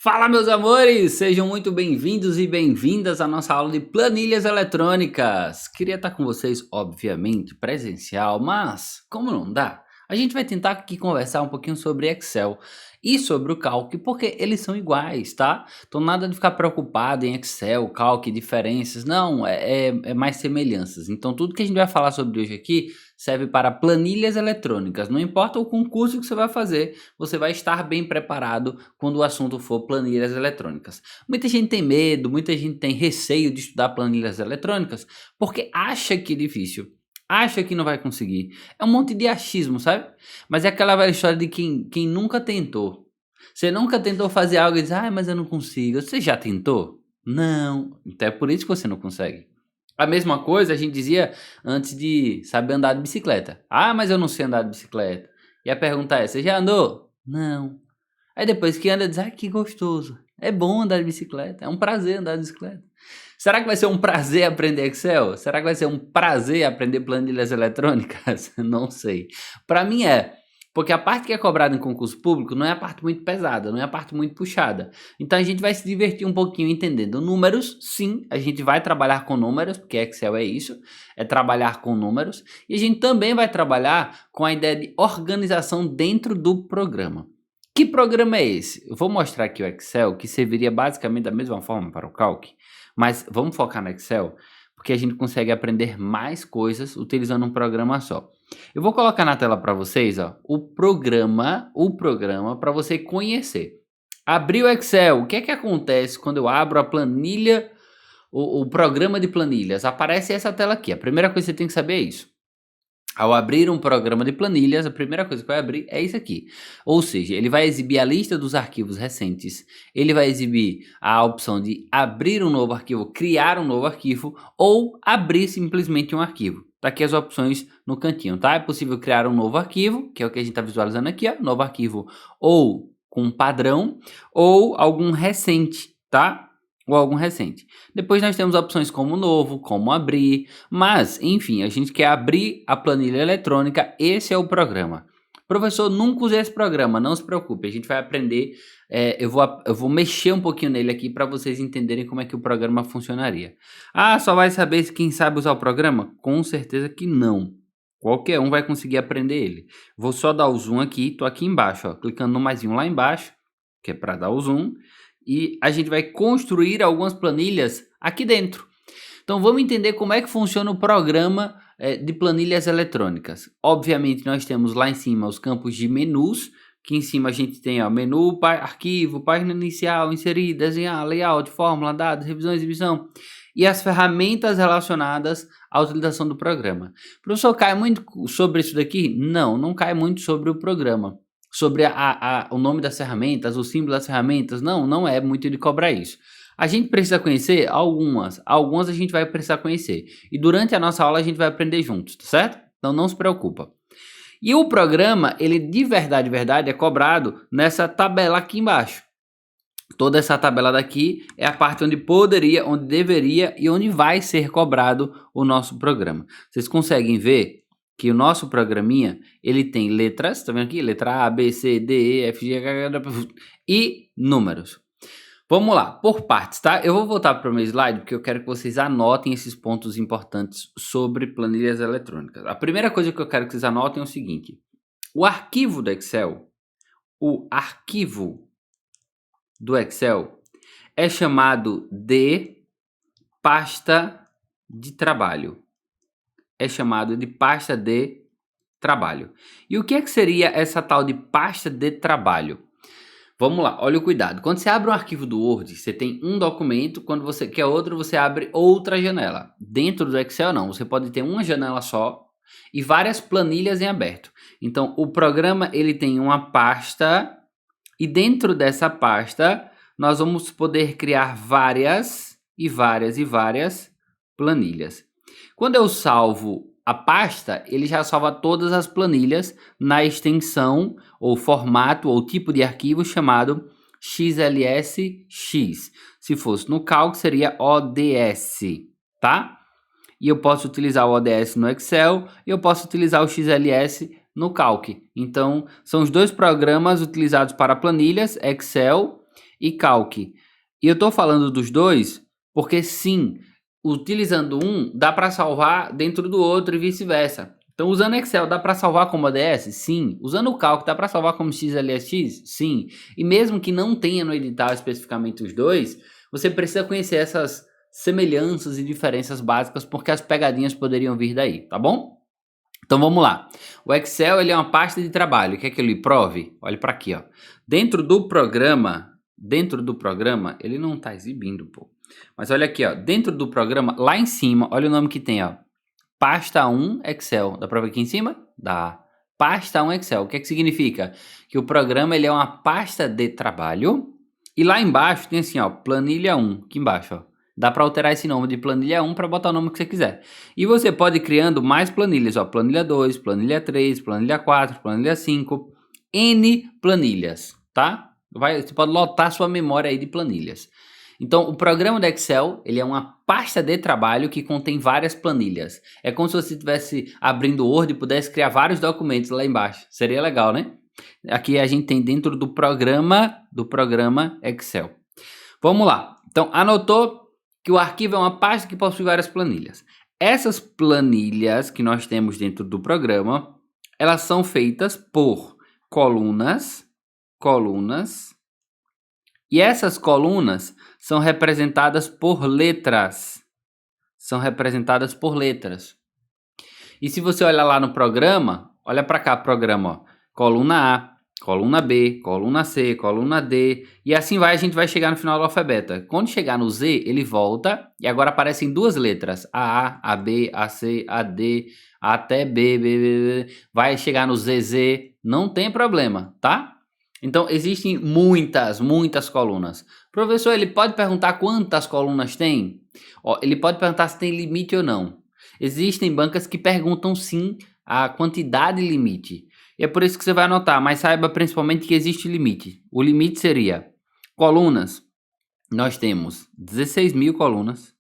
Fala, meus amores! Sejam muito bem-vindos e bem-vindas à nossa aula de planilhas eletrônicas. Queria estar com vocês, obviamente, presencial, mas como não dá, a gente vai tentar aqui conversar um pouquinho sobre Excel e sobre o Calc, porque eles são iguais, tá? Então nada de ficar preocupado em Excel, Calc, diferenças, não, é mais semelhanças. Então tudo que a gente vai falar sobre hoje aqui serve para planilhas eletrônicas. Não importa o concurso que você vai fazer, você vai estar bem preparado quando o assunto for planilhas eletrônicas. Muita gente tem medo, muita gente tem receio de estudar planilhas eletrônicas porque acha que é difícil, acha que não vai conseguir. É um monte de achismo, sabe? Mas é aquela velha história de quem nunca tentou. Você nunca tentou fazer algo e diz, mas eu não consigo. Você já tentou? Não. Então é por isso que você não consegue. A mesma coisa a gente dizia antes de saber andar de bicicleta. Mas eu não sei andar de bicicleta. E a pergunta é: você já andou? Não. Aí depois que anda, diz: que gostoso. É bom andar de bicicleta. É um prazer andar de bicicleta. Será que vai ser um prazer aprender Excel? Será que vai ser um prazer aprender planilhas eletrônicas? Não sei. Para mim é. Porque a parte que é cobrada em concurso público não é a parte muito pesada, não é a parte muito puxada. Então a gente vai se divertir um pouquinho entendendo números. Sim, a gente vai trabalhar com números, porque Excel é isso, é trabalhar com números. E a gente também vai trabalhar com a ideia de organização dentro do programa. Que programa é esse? Eu vou mostrar aqui o Excel, que serviria basicamente da mesma forma para o Calc, mas vamos focar no Excel, porque a gente consegue aprender mais coisas utilizando um programa só. Eu vou colocar na tela para vocês, o programa para você conhecer. Abrir o Excel, o que é que acontece quando eu abro a planilha, o programa de planilhas? Aparece essa tela aqui. A primeira coisa que você tem que saber é isso. Ao abrir um programa de planilhas, a primeira coisa que vai abrir é isso aqui. Ou seja, ele vai exibir a lista dos arquivos recentes, ele vai exibir a opção de abrir um novo arquivo, criar um novo arquivo ou abrir simplesmente um arquivo. Tá aqui as opções no cantinho, tá? É possível criar um novo arquivo, que é o que a gente está visualizando aqui, novo arquivo ou com padrão ou algum recente, tá? Ou algum recente. Depois nós temos opções como novo, como abrir, mas, enfim, a gente quer abrir a planilha eletrônica, esse é o programa. Professor, nunca usei esse programa, não se preocupe, a gente vai aprender, eu vou mexer um pouquinho nele aqui para vocês entenderem como é que o programa funcionaria. Só vai saber quem sabe usar o programa? Com certeza que não. Qualquer um vai conseguir aprender ele. Vou só dar o zoom aqui, tô aqui embaixo, clicando no maisinho lá embaixo, que é para dar o zoom. E a gente vai construir algumas planilhas aqui dentro. Então vamos entender como é que funciona o programa de planilhas eletrônicas. Obviamente nós temos lá em cima os campos de menus, que em cima a gente tem menu, arquivo, página inicial, inserir, desenhar, layout, fórmula, dados, revisão, exibição. E as ferramentas relacionadas à utilização do programa. Professor, cai muito sobre isso daqui? Não, não cai muito sobre o programa. Sobre o nome das ferramentas, o símbolo das ferramentas, não é muito de cobrar isso. A gente precisa conhecer algumas a gente vai precisar conhecer. E durante a nossa aula a gente vai aprender juntos, tá certo? Então não se preocupa. E o programa, ele de verdade, é cobrado nessa tabela aqui embaixo. Toda essa tabela daqui é a parte onde poderia, onde deveria e onde vai ser cobrado o nosso programa. Vocês conseguem ver que o nosso programinha, ele tem letras, tá vendo aqui? Letra A, B, C, D, E, F, G, H, e números. Vamos lá, por partes, tá? Eu vou voltar para o meu slide porque eu quero que vocês anotem esses pontos importantes sobre planilhas eletrônicas. A primeira coisa que eu quero que vocês anotem é o seguinte: o arquivo do Excel é chamado de pasta de trabalho. E o que é que seria essa tal de pasta de trabalho? Vamos lá, olha o cuidado. Quando você abre um arquivo do Word, você tem um documento, quando você quer outro, você abre outra janela. Dentro do Excel não, você pode ter uma janela só e várias planilhas em aberto. Então, o programa ele tem uma pasta e dentro dessa pasta nós vamos poder criar várias planilhas. Quando eu salvo a pasta, ele já salva todas as planilhas na extensão ou formato ou tipo de arquivo chamado XLSX. Se fosse no Calc, seria ODS, tá? E eu posso utilizar o ODS no Excel e eu posso utilizar o XLS no Calc. Então, são os dois programas utilizados para planilhas, Excel e Calc. E eu estou falando dos dois porque sim, utilizando um dá para salvar dentro do outro e vice-versa. Então, usando Excel dá para salvar como ODS? Sim. Usando o Calc dá para salvar como XLSX? Sim. E mesmo que não tenha no edital especificamente os dois, você precisa conhecer essas semelhanças e diferenças básicas porque as pegadinhas poderiam vir daí, tá bom? Então vamos lá. O Excel ele é uma pasta de trabalho. Quer que eu lhe prove? Olhe para aqui, ó. Dentro do programa, ele não está exibindo, pô. Mas olha aqui, ó. Dentro do programa, lá em cima, olha o nome que tem, ó. Pasta 1 Excel. Dá para ver aqui em cima? Dá. Pasta 1 Excel. O que é que significa? Que o programa ele é uma pasta de trabalho. E lá embaixo tem assim, ó, planilha 1, aqui embaixo, ó. Dá para alterar esse nome de planilha 1 para botar o nome que você quiser. E você pode ir criando mais planilhas, ó, planilha 2, planilha 3, planilha 4, planilha 5, N planilhas, tá? Você pode lotar sua memória aí de planilhas. Então, o programa do Excel, ele é uma pasta de trabalho que contém várias planilhas. É como se você estivesse abrindo o Word e pudesse criar vários documentos lá embaixo. Seria legal, né? Aqui a gente tem dentro do programa Excel. Vamos lá. Então, anotou que o arquivo é uma pasta que possui várias planilhas. Essas planilhas que nós temos dentro do programa, elas são feitas por colunas, e essas colunas são representadas por letras. E se você olhar lá no programa, olha para cá, programa, ó, coluna A, coluna B, coluna C, coluna D, e assim vai, a gente vai chegar no final do alfabeto. Quando chegar no Z, ele volta, e agora aparecem duas letras, A, AB, AC, AD, até B, vai chegar no ZZ, não tem problema, tá? Então, existem muitas colunas. Professor, ele pode perguntar quantas colunas tem? Ó, ele pode perguntar se tem limite ou não. Existem bancas que perguntam sim a quantidade limite. E é por isso que você vai anotar, mas saiba principalmente que existe limite. O limite seria colunas. Nós temos 16.000 colunas,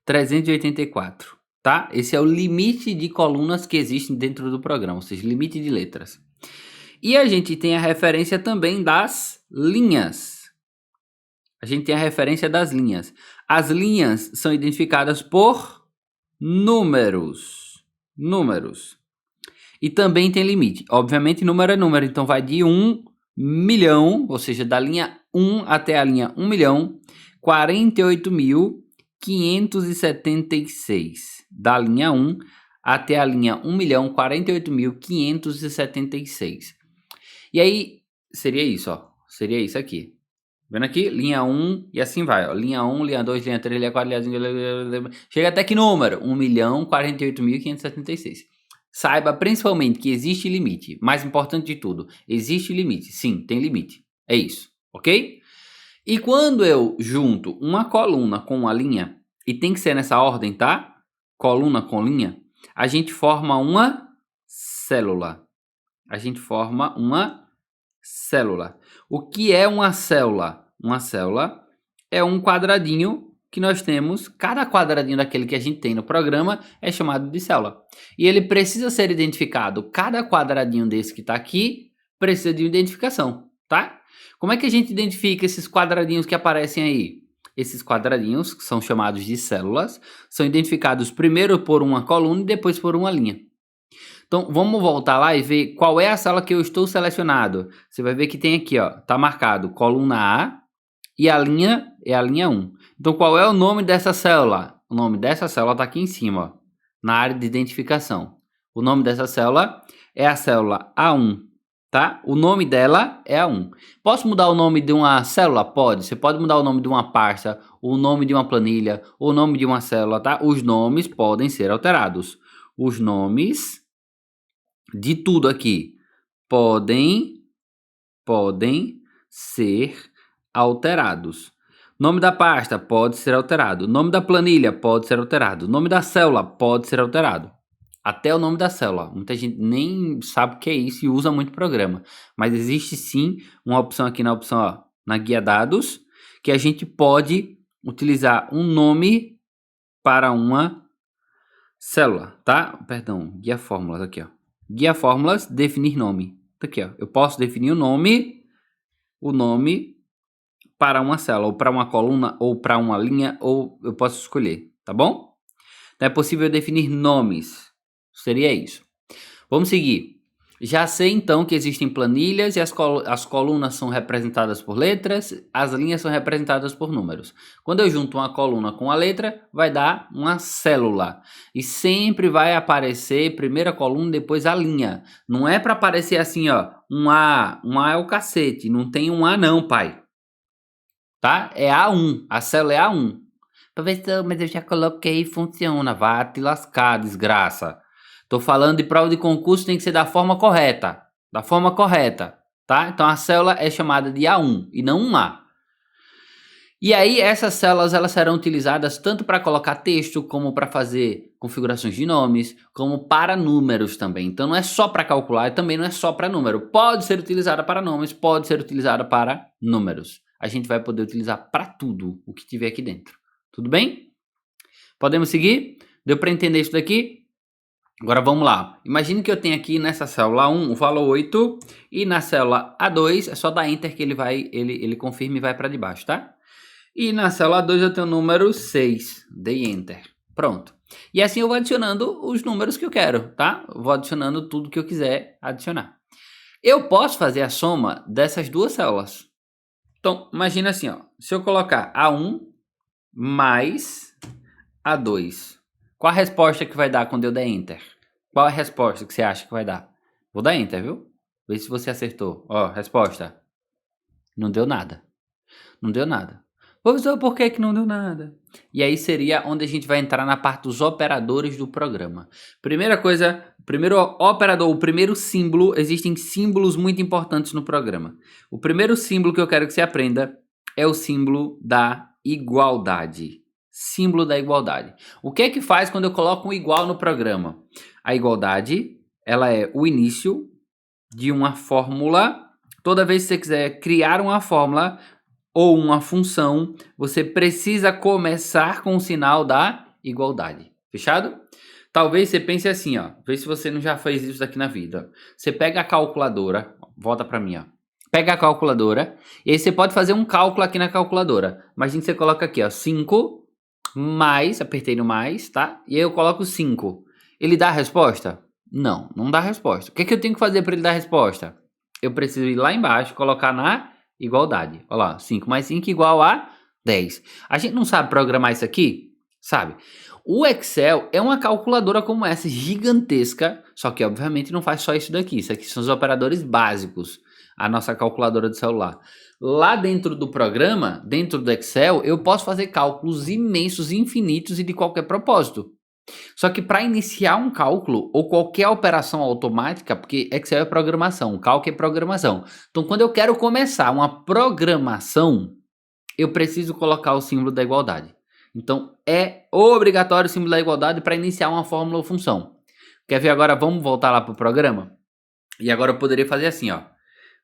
384, tá? Esse é o limite de colunas que existem dentro do programa, ou seja, limite de letras. E a gente tem a referência também das linhas. As linhas são identificadas por números. E também tem limite. Obviamente, número é número, então vai de 1 milhão, ou seja, da linha 1 até a linha 1 milhão, 48.576. Da linha 1 até a linha 1 milhão, 48.576. E aí, seria isso, ó. Seria isso aqui. Vendo aqui? Linha 1 e assim vai, ó. Linha 1, linha 2, linha 3, linha 4, linha 5... Chega até que número? 1.048.576. Saiba principalmente que existe limite. Mais importante de tudo, existe limite. Sim, tem limite. É isso, ok? E quando eu junto uma coluna com uma linha, e tem que ser nessa ordem, tá? Coluna com linha, a gente forma uma célula. O que é uma célula? Uma célula é um quadradinho que nós temos, cada quadradinho daquele que a gente tem no programa é chamado de célula. E ele precisa ser identificado. Cada quadradinho desse que está aqui precisa de identificação, tá? Como é que a gente identifica esses quadradinhos que aparecem aí? Esses quadradinhos, que são chamados de células, são identificados primeiro por uma coluna e depois por uma linha. Então, vamos voltar lá e ver qual é a célula que eu estou selecionado. Você vai ver que tem aqui, ó, tá marcado coluna A e a linha é a linha 1. Então, qual é o nome dessa célula? O nome dessa célula está aqui em cima, ó, na área de identificação. O nome dessa célula é a célula A1, tá? O nome dela é A1. Posso mudar o nome de uma célula? Pode. Você pode mudar o nome de uma pasta, o nome de uma planilha, o nome de uma célula, tá? Os nomes podem ser alterados. Os nomes de tudo aqui podem ser alterados. Nome da pasta pode ser alterado. Nome da planilha pode ser alterado. Nome da célula pode ser alterado. Até o nome da célula. Muita gente nem sabe o que é isso e usa muito programa. Mas existe sim uma opção aqui na opção, ó, na guia dados, que a gente pode utilizar um nome para uma célula, tá? Perdão, guia fórmulas aqui, ó. Guia fórmulas, definir nome. Tá aqui, ó. Eu posso definir o nome para uma célula, ou para uma coluna, ou para uma linha, ou eu posso escolher, tá bom? Então é possível definir nomes, seria isso. Vamos seguir. Já sei então que existem planilhas e as colunas são representadas por letras, as linhas são representadas por números. Quando eu junto uma coluna com a letra, vai dar uma célula. E sempre vai aparecer primeiro a coluna, depois a linha. Não é para aparecer assim, ó, um A é o cacete, não tem um A não, pai. Tá? É A1, a célula é A1. Professor, mas eu já coloquei e funciona, vá te lascar, desgraça. Tô falando de prova de concurso, tem que ser da forma correta. Da forma correta, tá? Então a célula é chamada de A1 e não um A. E aí essas células elas serão utilizadas tanto para colocar texto, como para fazer configurações de nomes, como para números também. Então não é só para calcular e também não é só para número. Pode ser utilizada para nomes, pode ser utilizada para números. A gente vai poder utilizar para tudo o que tiver aqui dentro. Tudo bem? Podemos seguir? Deu para entender isso daqui? Agora vamos lá. Imagine que eu tenho aqui nessa célula 1 o valor 8 e na célula A2 é só dar Enter que ele confirma e vai para debaixo, tá? E na célula 2 eu tenho o número 6. Dei Enter. Pronto. E assim eu vou adicionando os números que eu quero, tá? Eu vou adicionando tudo que eu quiser adicionar. Eu posso fazer a soma dessas duas células. Então, imagina assim, ó. Se eu colocar A1 mais A2, qual a resposta que vai dar quando eu der Enter? Qual a resposta que você acha que vai dar? Vou dar Enter, viu? Vê se você acertou. Ó, resposta. Não deu nada. Não deu nada. Professor, por que que não deu nada? E aí seria onde a gente vai entrar na parte dos operadores do programa. Primeira coisa, o primeiro operador, o primeiro símbolo, existem símbolos muito importantes no programa. O primeiro símbolo que eu quero que você aprenda é o símbolo da igualdade. Símbolo da igualdade. O que é que faz quando eu coloco um igual no programa? A igualdade, ela é o início de uma fórmula. Toda vez que você quiser criar uma fórmula ou uma função, você precisa começar com o sinal da igualdade. Fechado? Talvez você pense assim, ó. Vê se você não já fez isso aqui na vida. Você pega a calculadora, volta para mim, ó. Pega a calculadora e aí você pode fazer um cálculo aqui na calculadora. Imagina que você coloca aqui, ó, 5 mais, apertei no mais, tá? E aí eu coloco 5. Ele dá a resposta? Não, não dá a resposta. O que é que eu tenho que fazer para ele dar a resposta? Eu preciso ir lá embaixo e colocar na igualdade. Olha lá, 5 mais 5 igual a 10. A gente não sabe programar isso aqui? Sabe? O Excel é uma calculadora como essa, gigantesca, só que obviamente não faz só isso daqui. Isso aqui são os operadores básicos, a nossa calculadora de celular. Lá dentro do programa, dentro do Excel, eu posso fazer cálculos imensos, infinitos e de qualquer propósito. Só que para iniciar um cálculo ou qualquer operação automática, porque Excel é programação, cálculo é programação. Então, quando eu quero começar uma programação, eu preciso colocar o símbolo da igualdade. Então, é obrigatório o símbolo da igualdade para iniciar uma fórmula ou função. Quer ver agora? Vamos voltar lá para o programa? E agora eu poderia fazer assim, ó.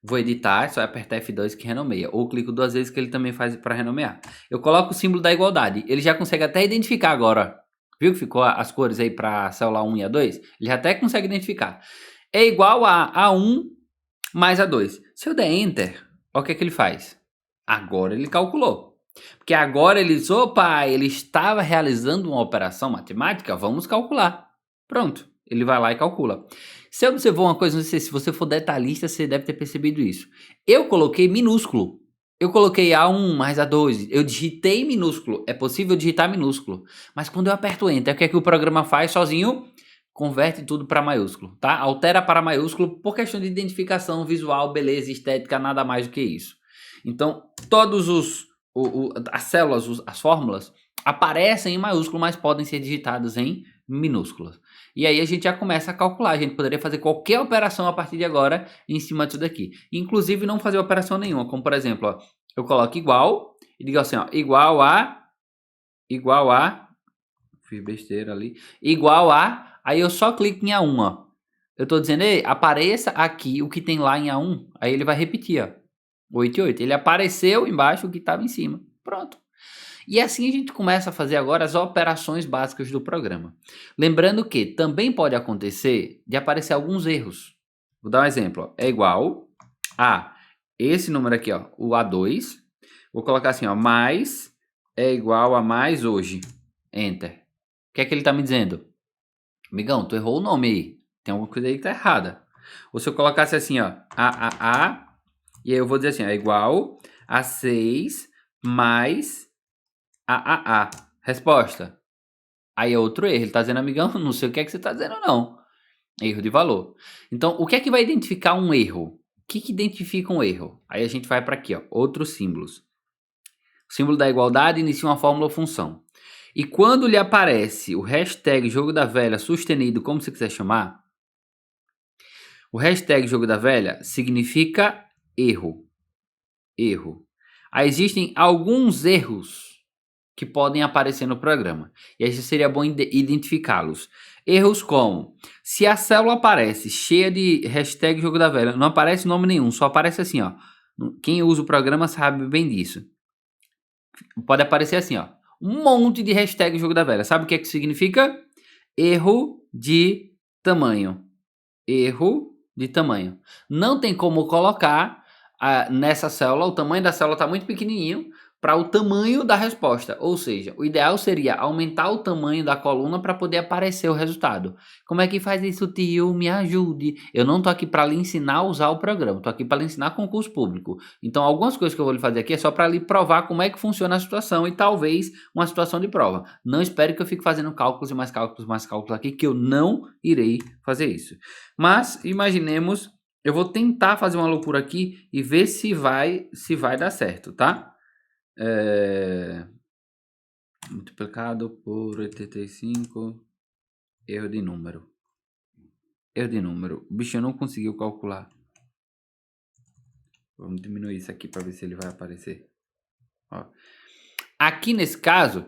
Vou editar, só apertar F2 que renomeia. Ou clico duas vezes que ele também faz para renomear. Eu coloco o símbolo da igualdade. Ele já consegue até identificar agora. Viu que ficou as cores aí para a célula 1 e A2? Ele já até consegue identificar. É igual a A1 mais A2. Se eu der Enter, olha o que é que ele faz. Agora ele calculou. Porque agora ele diz, opa, ele estava realizando uma operação matemática, vamos calcular. Pronto, ele vai lá e calcula. Você observou uma coisa, não sei se você for detalhista, você deve ter percebido isso. Eu coloquei minúsculo. Eu coloquei A1 mais A2, eu digitei minúsculo. É possível digitar minúsculo. Mas quando eu aperto Enter, o que é que o programa faz sozinho? Converte tudo para maiúsculo, tá? Altera para maiúsculo por questão de identificação visual, beleza, estética, nada mais do que isso. Então, todos as células, as fórmulas, aparecem em maiúsculo, mas podem ser digitadas em minúsculas. E aí a gente já começa a calcular. A gente poderia fazer qualquer operação a partir de agora em cima disso daqui. Inclusive não fazer operação nenhuma. Como por exemplo, ó, eu coloco igual e digo assim, ó, igual a, fiz besteira ali, igual a, aí eu só clico em A1, ó. Eu estou dizendo, ei, apareça aqui o que tem lá em A1. Aí ele vai repetir, ó, 8 e 8. Ele apareceu embaixo o que estava em cima. Pronto. E assim a gente começa a fazer agora as operações básicas do programa. Lembrando que também pode acontecer de aparecer alguns erros. Vou dar um exemplo. Ó. É igual a esse número aqui, ó, o A2. Vou colocar assim, ó, mais é igual a mais hoje. Enter. O que é que ele tá me dizendo? Amigão, tu errou o nome aí. Tem alguma coisa aí que tá errada. Ou se eu colocasse assim, ó, e aí eu vou dizer assim, ó, é igual a 6 mais a. Resposta. Aí é outro erro. Ele tá dizendo, amigão, não sei o que é que você tá dizendo, não. Erro de valor. Então, o que é que vai identificar um erro? O que identifica um erro? Aí a gente vai para aqui, ó, outros símbolos. O símbolo da igualdade inicia uma fórmula ou função. E quando lhe aparece o hashtag jogo da velha sustenido, como você quiser chamar, o hashtag jogo da velha significa erro. Erro. Aí existem alguns erros que podem aparecer no programa. E aí seria bom identificá-los. Erros como, se a célula aparece cheia de hashtag jogo da velha, não aparece nome nenhum, só aparece assim, ó. Quem usa o programa sabe bem disso. Pode aparecer assim, ó. Um monte de hashtag jogo da velha. Sabe o que é que significa? Erro de tamanho. Erro de tamanho. Não tem como colocar nessa célula, o tamanho da célula está muito pequenininho para o tamanho da resposta. Ou seja, o ideal seria aumentar o tamanho da coluna para poder aparecer o resultado. Como é que faz isso, tio? Me ajude. Eu não tô aqui para lhe ensinar a usar o programa, tô aqui para lhe ensinar concurso público. Então, algumas coisas que eu vou lhe fazer aqui é só para lhe provar como é que funciona a situação e talvez uma situação de prova. Não espere que eu fique fazendo cálculos e mais cálculos, mais cálculos aqui, que eu não irei fazer isso. Mas imaginemos, eu vou tentar fazer uma loucura aqui e ver se vai dar certo, tá? Multiplicado por 85, erro de número. Erro de número. O bicho não conseguiu calcular. Vamos diminuir isso aqui para ver se ele vai aparecer. Ó. Aqui nesse caso,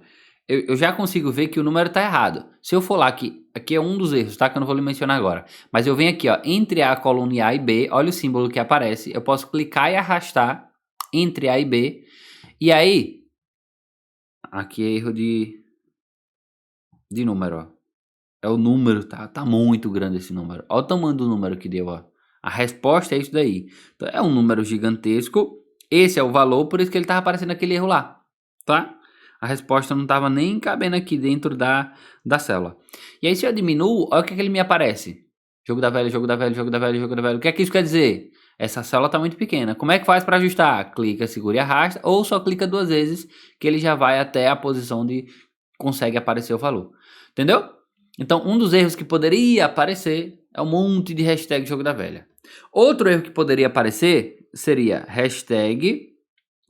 eu já consigo ver que o número está errado. Se eu for lá aqui é um dos erros, tá? Que eu não vou lhe mencionar agora. Mas eu venho aqui, ó, entre a coluna A e B, olha o símbolo que aparece. Eu posso clicar e arrastar entre A e B. E aí, aqui é erro de número, ó. É o número, tá muito grande esse número. Olha o tamanho do número que deu, ó. A resposta é isso daí. Então, é um número gigantesco. Esse é o valor, por isso que ele estava aparecendo aquele erro lá, tá? A resposta não estava nem cabendo aqui dentro da célula. E aí, se eu diminuo, olha o que ele me aparece. Jogo da velha, jogo da velha, jogo da velha, jogo da velha. O que é que isso quer dizer? Essa célula está muito pequena. Como é que faz para ajustar? Clica, segura e arrasta, ou só clica 2 vezes, que ele já vai até a posição de consegue aparecer o valor. Entendeu? Então, um dos erros que poderia aparecer é um monte de hashtag jogo da velha. Outro erro que poderia aparecer seria hashtag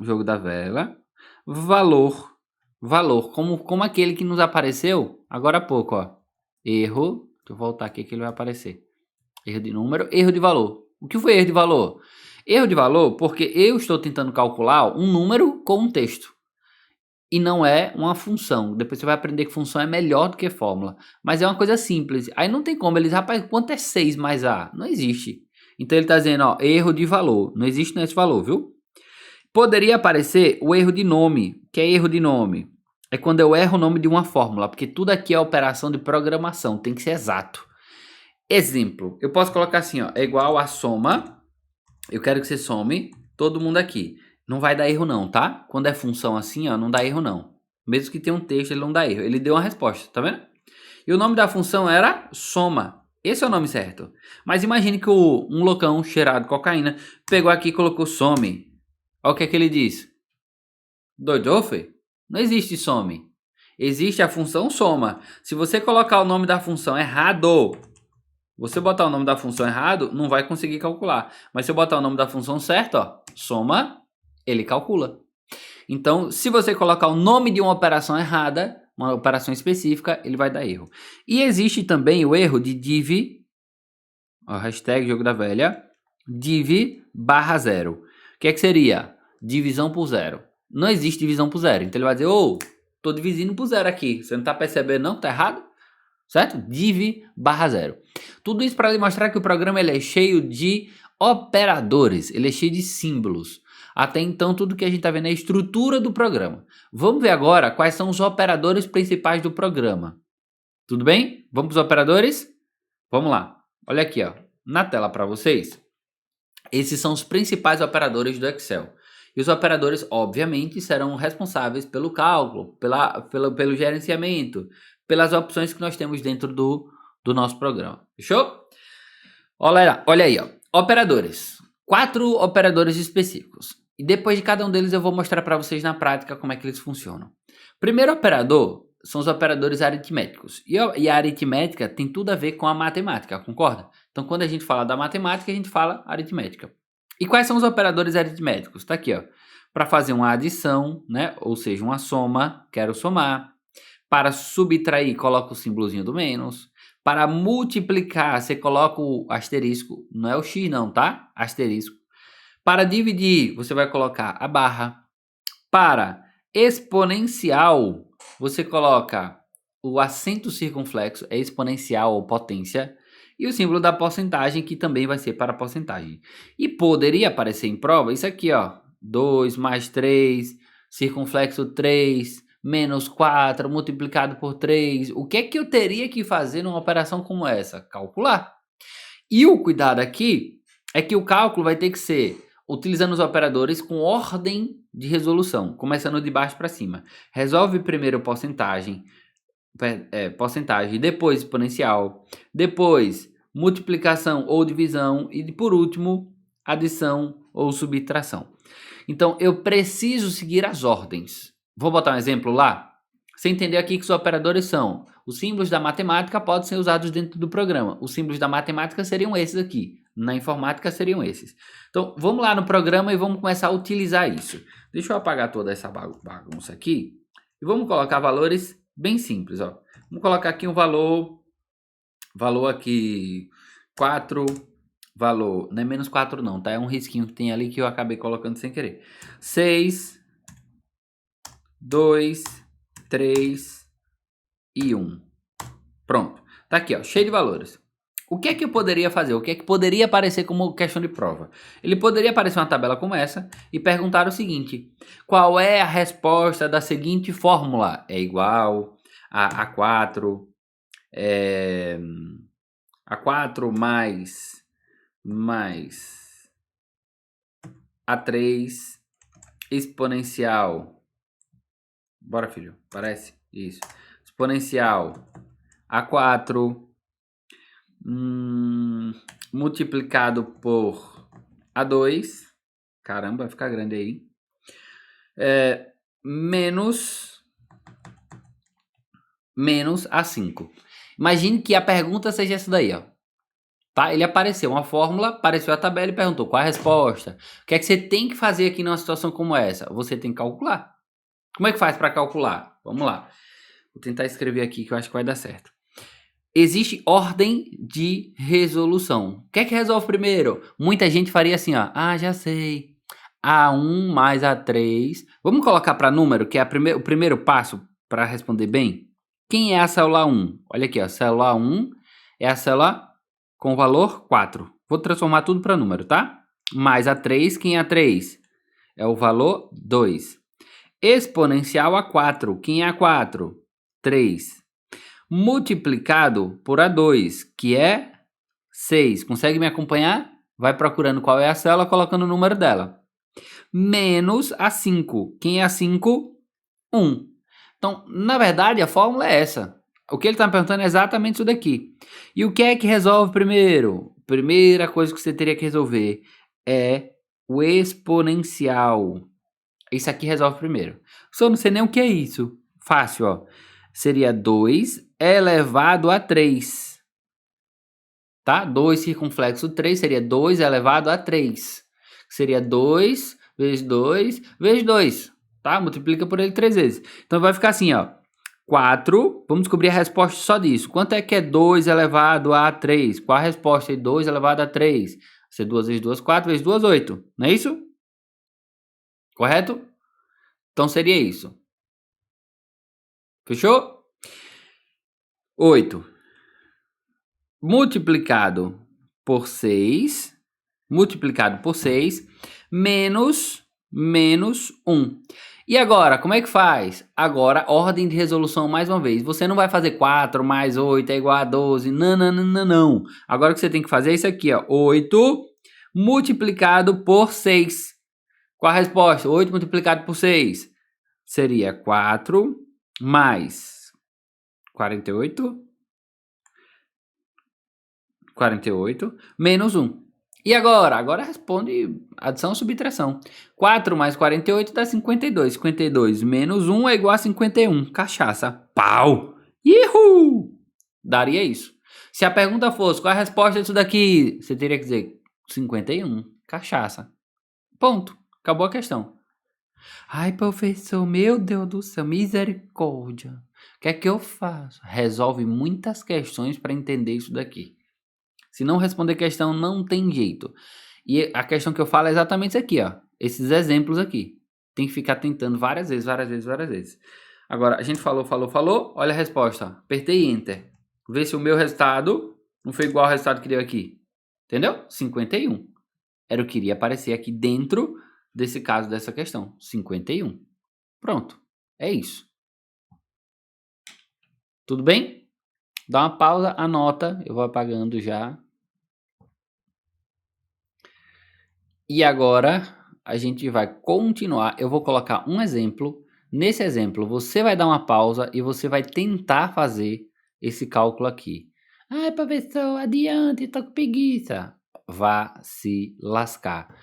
jogo da velha, valor, como aquele que nos apareceu agora há pouco, ó. Erro, deixa eu voltar aqui que ele vai aparecer. Erro de número, erro de valor. O que foi erro de valor? Erro de valor porque eu estou tentando calcular um número com um texto. E não é uma função. Depois você vai aprender que função é melhor do que fórmula. Mas é uma coisa simples. Aí não tem como. Eles, rapaz, quanto é 6 mais A? Não existe. Então ele está dizendo, ó, erro de valor. Não existe nesse valor, viu? Poderia aparecer o erro de nome. Que é erro de nome? É quando eu erro o nome de uma fórmula. Porque tudo aqui é operação de programação. Tem que ser exato. Exemplo. Eu posso colocar assim, ó. É igual a soma. Eu quero que você some todo mundo aqui. Não vai dar erro não, tá? Quando é função assim, ó, não dá erro não. Mesmo que tenha um texto, ele não dá erro. Ele deu uma resposta, tá vendo? E o nome da função era soma. Esse é o nome certo. Mas imagine que um loucão cheirado de cocaína pegou aqui e colocou some. Olha o que é que ele diz. Doidou, foi? Não existe some. Existe a função soma. Se você colocar o nome da função errado, você botar o nome da função errado, não vai conseguir calcular. Mas se eu botar o nome da função certo, ó, soma, ele calcula. Então, se você colocar o nome de uma operação errada, uma operação específica, ele vai dar erro. E existe também o erro de div, ó, hashtag jogo da velha, div barra zero. O que é que seria? Divisão por zero. Não existe divisão por zero. Então ele vai dizer, ô, tô dividindo por zero aqui. Você não tá percebendo não que tá errado? Certo? Div barra zero. Tudo isso para lhe mostrar que o programa ele é cheio de operadores, ele é cheio de símbolos. Até então, tudo que a gente está vendo é a estrutura do programa. Vamos ver agora quais são os operadores principais do programa. Tudo bem? Vamos para os operadores? Vamos lá. Olha aqui, ó, na tela para vocês. Esses são os principais operadores do Excel. E os operadores, obviamente, serão responsáveis pelo cálculo, pelo gerenciamento, pelas opções que nós temos dentro do nosso programa. Fechou? Olha aí, ó. Operadores. 4 operadores específicos. E depois de cada um deles eu vou mostrar para vocês na prática como é que eles funcionam. Primeiro operador são os operadores aritméticos. E a aritmética tem tudo a ver com a matemática, concorda? Então quando a gente fala da matemática, a gente fala aritmética. E quais são os operadores aritméticos? Tá aqui, ó. Para fazer uma adição, né? Ou seja, uma soma, quero somar. Para subtrair, coloca o símbolozinho do menos. Para multiplicar, você coloca o asterisco. Não é o X não, tá? Asterisco. Para dividir, você vai colocar a barra. Para exponencial, você coloca o acento circunflexo, é exponencial ou potência. E o símbolo da porcentagem, que também vai ser para porcentagem. E poderia aparecer em prova isso aqui, ó. 2 mais 3, circunflexo 3, menos 4, multiplicado por 3. O que é que eu teria que fazer numa operação como essa? Calcular. E o cuidado aqui é que o cálculo vai ter que ser utilizando os operadores com ordem de resolução, começando de baixo para cima. Resolve primeiro porcentagem, depois exponencial, depois multiplicação ou divisão e por último adição ou subtração. Então eu preciso seguir as ordens. Vou botar um exemplo lá. Você entendeu aqui que os operadores são os símbolos da matemática podem ser usados dentro do programa. Os símbolos da matemática seriam esses aqui. Na informática seriam esses. Então vamos lá no programa e vamos começar a utilizar isso. Deixa eu apagar toda essa bagunça aqui e vamos colocar valores bem simples, ó. Vamos colocar aqui um valor aqui 4, valor, não é menos 4 não, tá? É um risquinho que tem ali que eu acabei colocando sem querer. 6, 2, 3 e 1. Pronto. Tá aqui, ó, cheio de valores. O que é que eu poderia fazer? O que é que poderia aparecer como questão de prova? Ele poderia aparecer uma tabela como essa e perguntar o seguinte: qual é a resposta da seguinte fórmula? É igual a 4, a 4 mais a 3 exponencial. Bora, filho. Parece? Isso. Exponencial a 4 multiplicado por A2. Caramba, vai ficar grande aí. Menos A5. Imagine que a pergunta seja essa daí, ó. Tá? Ele apareceu uma fórmula, apareceu a tabela e perguntou qual a resposta. O que é que você tem que fazer aqui numa situação como essa? Você tem que calcular. Como é que faz para calcular? Vamos lá. Vou tentar escrever aqui que eu acho que vai dar certo. Existe ordem de resolução. O que é que resolve primeiro? Muita gente faria assim, ó. Ah, já sei. A1 mais A3. Vamos colocar para número, que é o primeiro passo para responder bem? Quem é a célula 1? Olha aqui, ó. A célula 1 é a célula com valor 4. Vou transformar tudo para número, tá? Mais A3, quem é A3? É o valor 2. Exponencial a 4. Quem é A4? 3. Multiplicado por A2, que é 6. Consegue me acompanhar? Vai procurando qual é a célula, colocando o número dela. Menos A5. Quem é A5? 1. Então, na verdade, a fórmula é essa. O que ele está me perguntando é exatamente isso daqui. E o que é que resolve primeiro? Primeira coisa que você teria que resolver é o exponencial. Isso aqui resolve primeiro. Só não sei nem o que é isso. Fácil, ó. Seria 2 elevado a 3. Tá? 2 circunflexo 3 seria 2 elevado a 3. Seria 2 vezes 2 vezes 2. Tá? Multiplica por ele 3 vezes. Então vai ficar assim, ó. 4. Vamos descobrir a resposta só disso. Quanto é que é 2 elevado a 3? Qual a resposta de 2 elevado a 3? Vai ser 2 vezes 2, 4 vezes 2, 8. Não é isso? Correto? Então seria isso. Fechou? 8 multiplicado por 6 menos 1. E agora, como é que faz? Agora, ordem de resolução mais uma vez. Você não vai fazer 4 mais 8 é igual a 12. Não. Agora o que você tem que fazer é isso aqui, ó. 8 multiplicado por 6. Qual a resposta? 8 multiplicado por 6 seria 4 mais 48 menos 1. E agora? Agora responde adição ou subtração. 4 mais 48 dá 52. 52 menos 1 é igual a 51. Cachaça. Pau! Ihu! Daria isso. Se a pergunta fosse qual a resposta disso daqui, você teria que dizer 51. Cachaça. Ponto. Acabou a questão. Ai, professor, meu Deus do céu, misericórdia. O que é que eu faço? Resolve muitas questões para entender isso daqui. Se não responder questão, não tem jeito. E a questão que eu falo é exatamente isso aqui, ó. Esses exemplos aqui. Tem que ficar tentando várias vezes. Agora, a gente falou. Olha a resposta. Apertei Enter. Vê se o meu resultado não foi igual ao resultado que deu aqui. Entendeu? 51. Era o que iria aparecer aqui dentro desse caso, dessa questão. 51. Pronto. É isso. Tudo bem? Dá uma pausa, anota. Eu vou apagando já. E agora a gente vai continuar. Eu vou colocar um exemplo. Nesse exemplo, você vai dar uma pausa e você vai tentar fazer esse cálculo aqui. Ai, professor, adiante, tô com preguiça. Vá se lascar.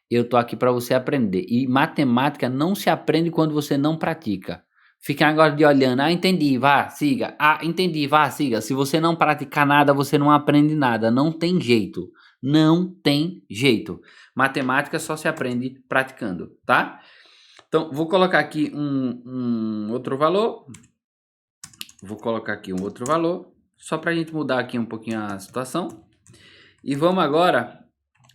Eu tô aqui para você aprender. E matemática não se aprende quando você não pratica. Fica agora de olhando. Ah, entendi, vá, siga. Ah, entendi, vá, siga. Se você não praticar nada, você não aprende nada. Não tem jeito. Não tem jeito. Matemática só se aprende praticando, tá? Então, vou colocar aqui um outro valor. Só para a gente mudar aqui um pouquinho a situação. E vamos agora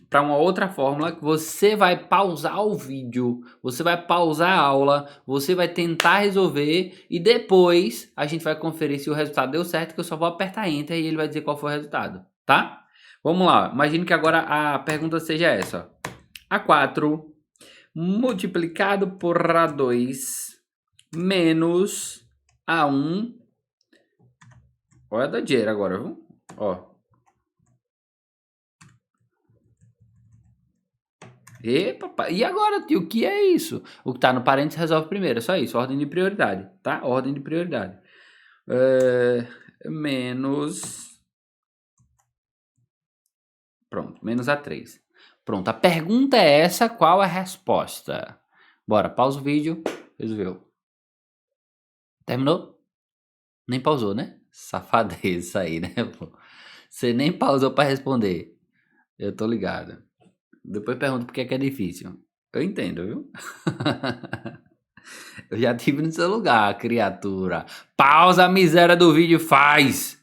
para uma outra fórmula que você vai pausar o vídeo, você vai pausar a aula, você vai tentar resolver e depois a gente vai conferir se o resultado deu certo, que eu só vou apertar Enter e ele vai dizer qual foi o resultado, tá? Vamos lá, imagine que agora a pergunta seja essa. A4 multiplicado por A2 menos A1. Olha da dinheiro agora, viu? Ó. E, papai, e agora, tio, o que é isso? O que tá no parênteses resolve primeiro, é só isso, ordem de prioridade, tá? Ordem de prioridade. Menos... Pronto, menos A3. Pronto, a pergunta é essa, qual a resposta? Bora, pausa o vídeo, resolveu. Terminou? Nem pausou, né? Safadeza isso aí, né? Você nem pausou pra responder. Eu tô ligado. Depois pergunta por que é difícil. Eu entendo, viu? Eu já tive no seu lugar, criatura. Pausa a miséria do vídeo, faz!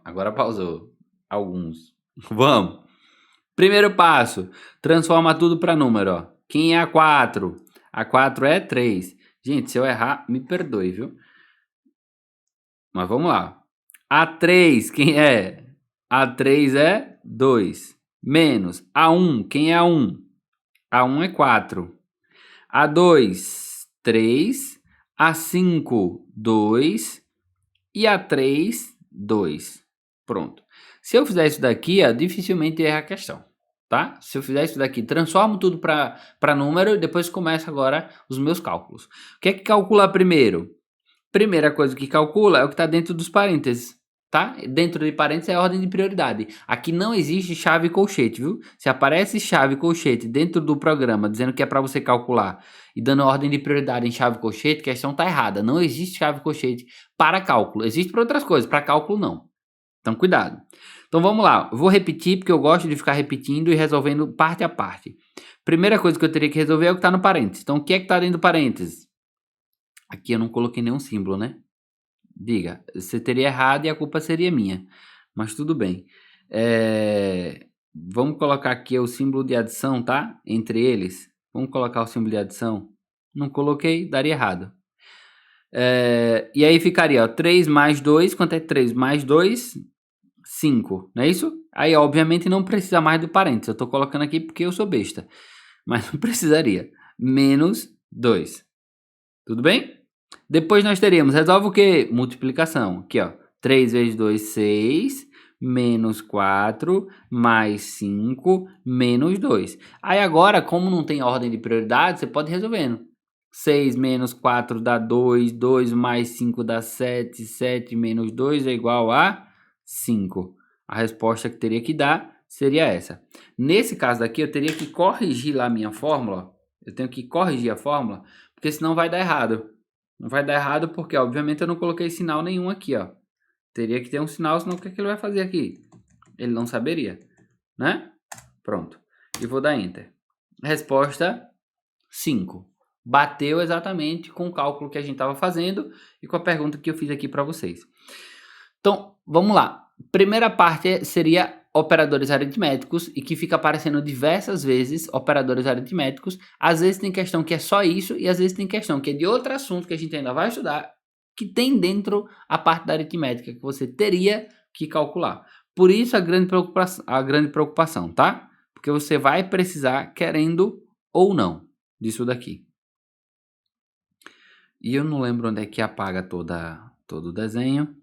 Agora pausou. Alguns. Vamos. Primeiro passo. Transforma tudo para número, ó. Quem é A4? A4 é 3. Gente, se eu errar, me perdoe, viu? Mas vamos lá. A3, quem é? A3 é 2. Menos A1, quem é A1? A1 é 4. A2, 3. A5, 2. E A3, 2. Pronto. Se eu fizer isso daqui, ó, dificilmente erra a questão, tá? Se eu fizer isso daqui, transformo tudo para número e depois começo agora os meus cálculos. O que é que calcula primeiro? Primeira coisa que calcula é o que está dentro dos parênteses, tá? Dentro de parênteses é a ordem de prioridade. Aqui não existe chave e colchete, viu? Se aparece chave e colchete dentro do programa dizendo que é para você calcular e dando ordem de prioridade em chave e colchete, a questão está errada. Não existe chave e colchete para cálculo. Existe para outras coisas, para cálculo não. Então, cuidado. Então, vamos lá. Eu vou repetir, porque eu gosto de ficar repetindo e resolvendo parte a parte. Primeira coisa que eu teria que resolver é o que está no parênteses. Então, o que é que está dentro do parênteses? Aqui eu não coloquei nenhum símbolo, né? Diga, você teria errado e a culpa seria minha. Mas tudo bem. Vamos colocar aqui o símbolo de adição, tá? Entre eles. Vamos colocar o símbolo de adição. Não coloquei, daria errado. E aí ficaria, ó, 3 mais 2. Quanto é 3 mais 2? 5, não é isso? Aí, obviamente, não precisa mais do parênteses. Eu tô colocando aqui porque eu sou besta. Mas não precisaria. Menos 2. Tudo bem? Depois nós teríamos, resolve o quê? Multiplicação. Aqui, ó. 3 vezes 2, 6. menos 4, mais 5, menos 2. Aí agora, como não tem ordem de prioridade, você pode ir resolvendo. 6 menos 4 dá 2, 2 mais 5 dá 7, 7 menos 2 é igual a 5. A resposta que teria que dar seria essa. Nesse caso daqui, eu teria que corrigir lá a minha fórmula. Eu tenho que corrigir a fórmula, porque senão vai dar errado. Não vai dar errado porque, obviamente, eu não coloquei sinal nenhum aqui, ó. Teria que ter um sinal, senão o que é que ele vai fazer aqui? Ele não saberia, né? Pronto. E vou dar Enter. Resposta 5. Bateu exatamente com o cálculo que a gente estava fazendo e com a pergunta que eu fiz aqui para vocês. Então, vamos lá. Primeira parte seria operadores aritméticos e que fica aparecendo diversas vezes operadores aritméticos. Às vezes tem questão que é só isso e às vezes tem questão que é de outro assunto que a gente ainda vai estudar, que tem dentro a parte da aritmética que você teria que calcular. Por isso a grande preocupação, tá? Porque você vai precisar, querendo ou não, disso daqui. E eu não lembro onde é que apaga todo o desenho,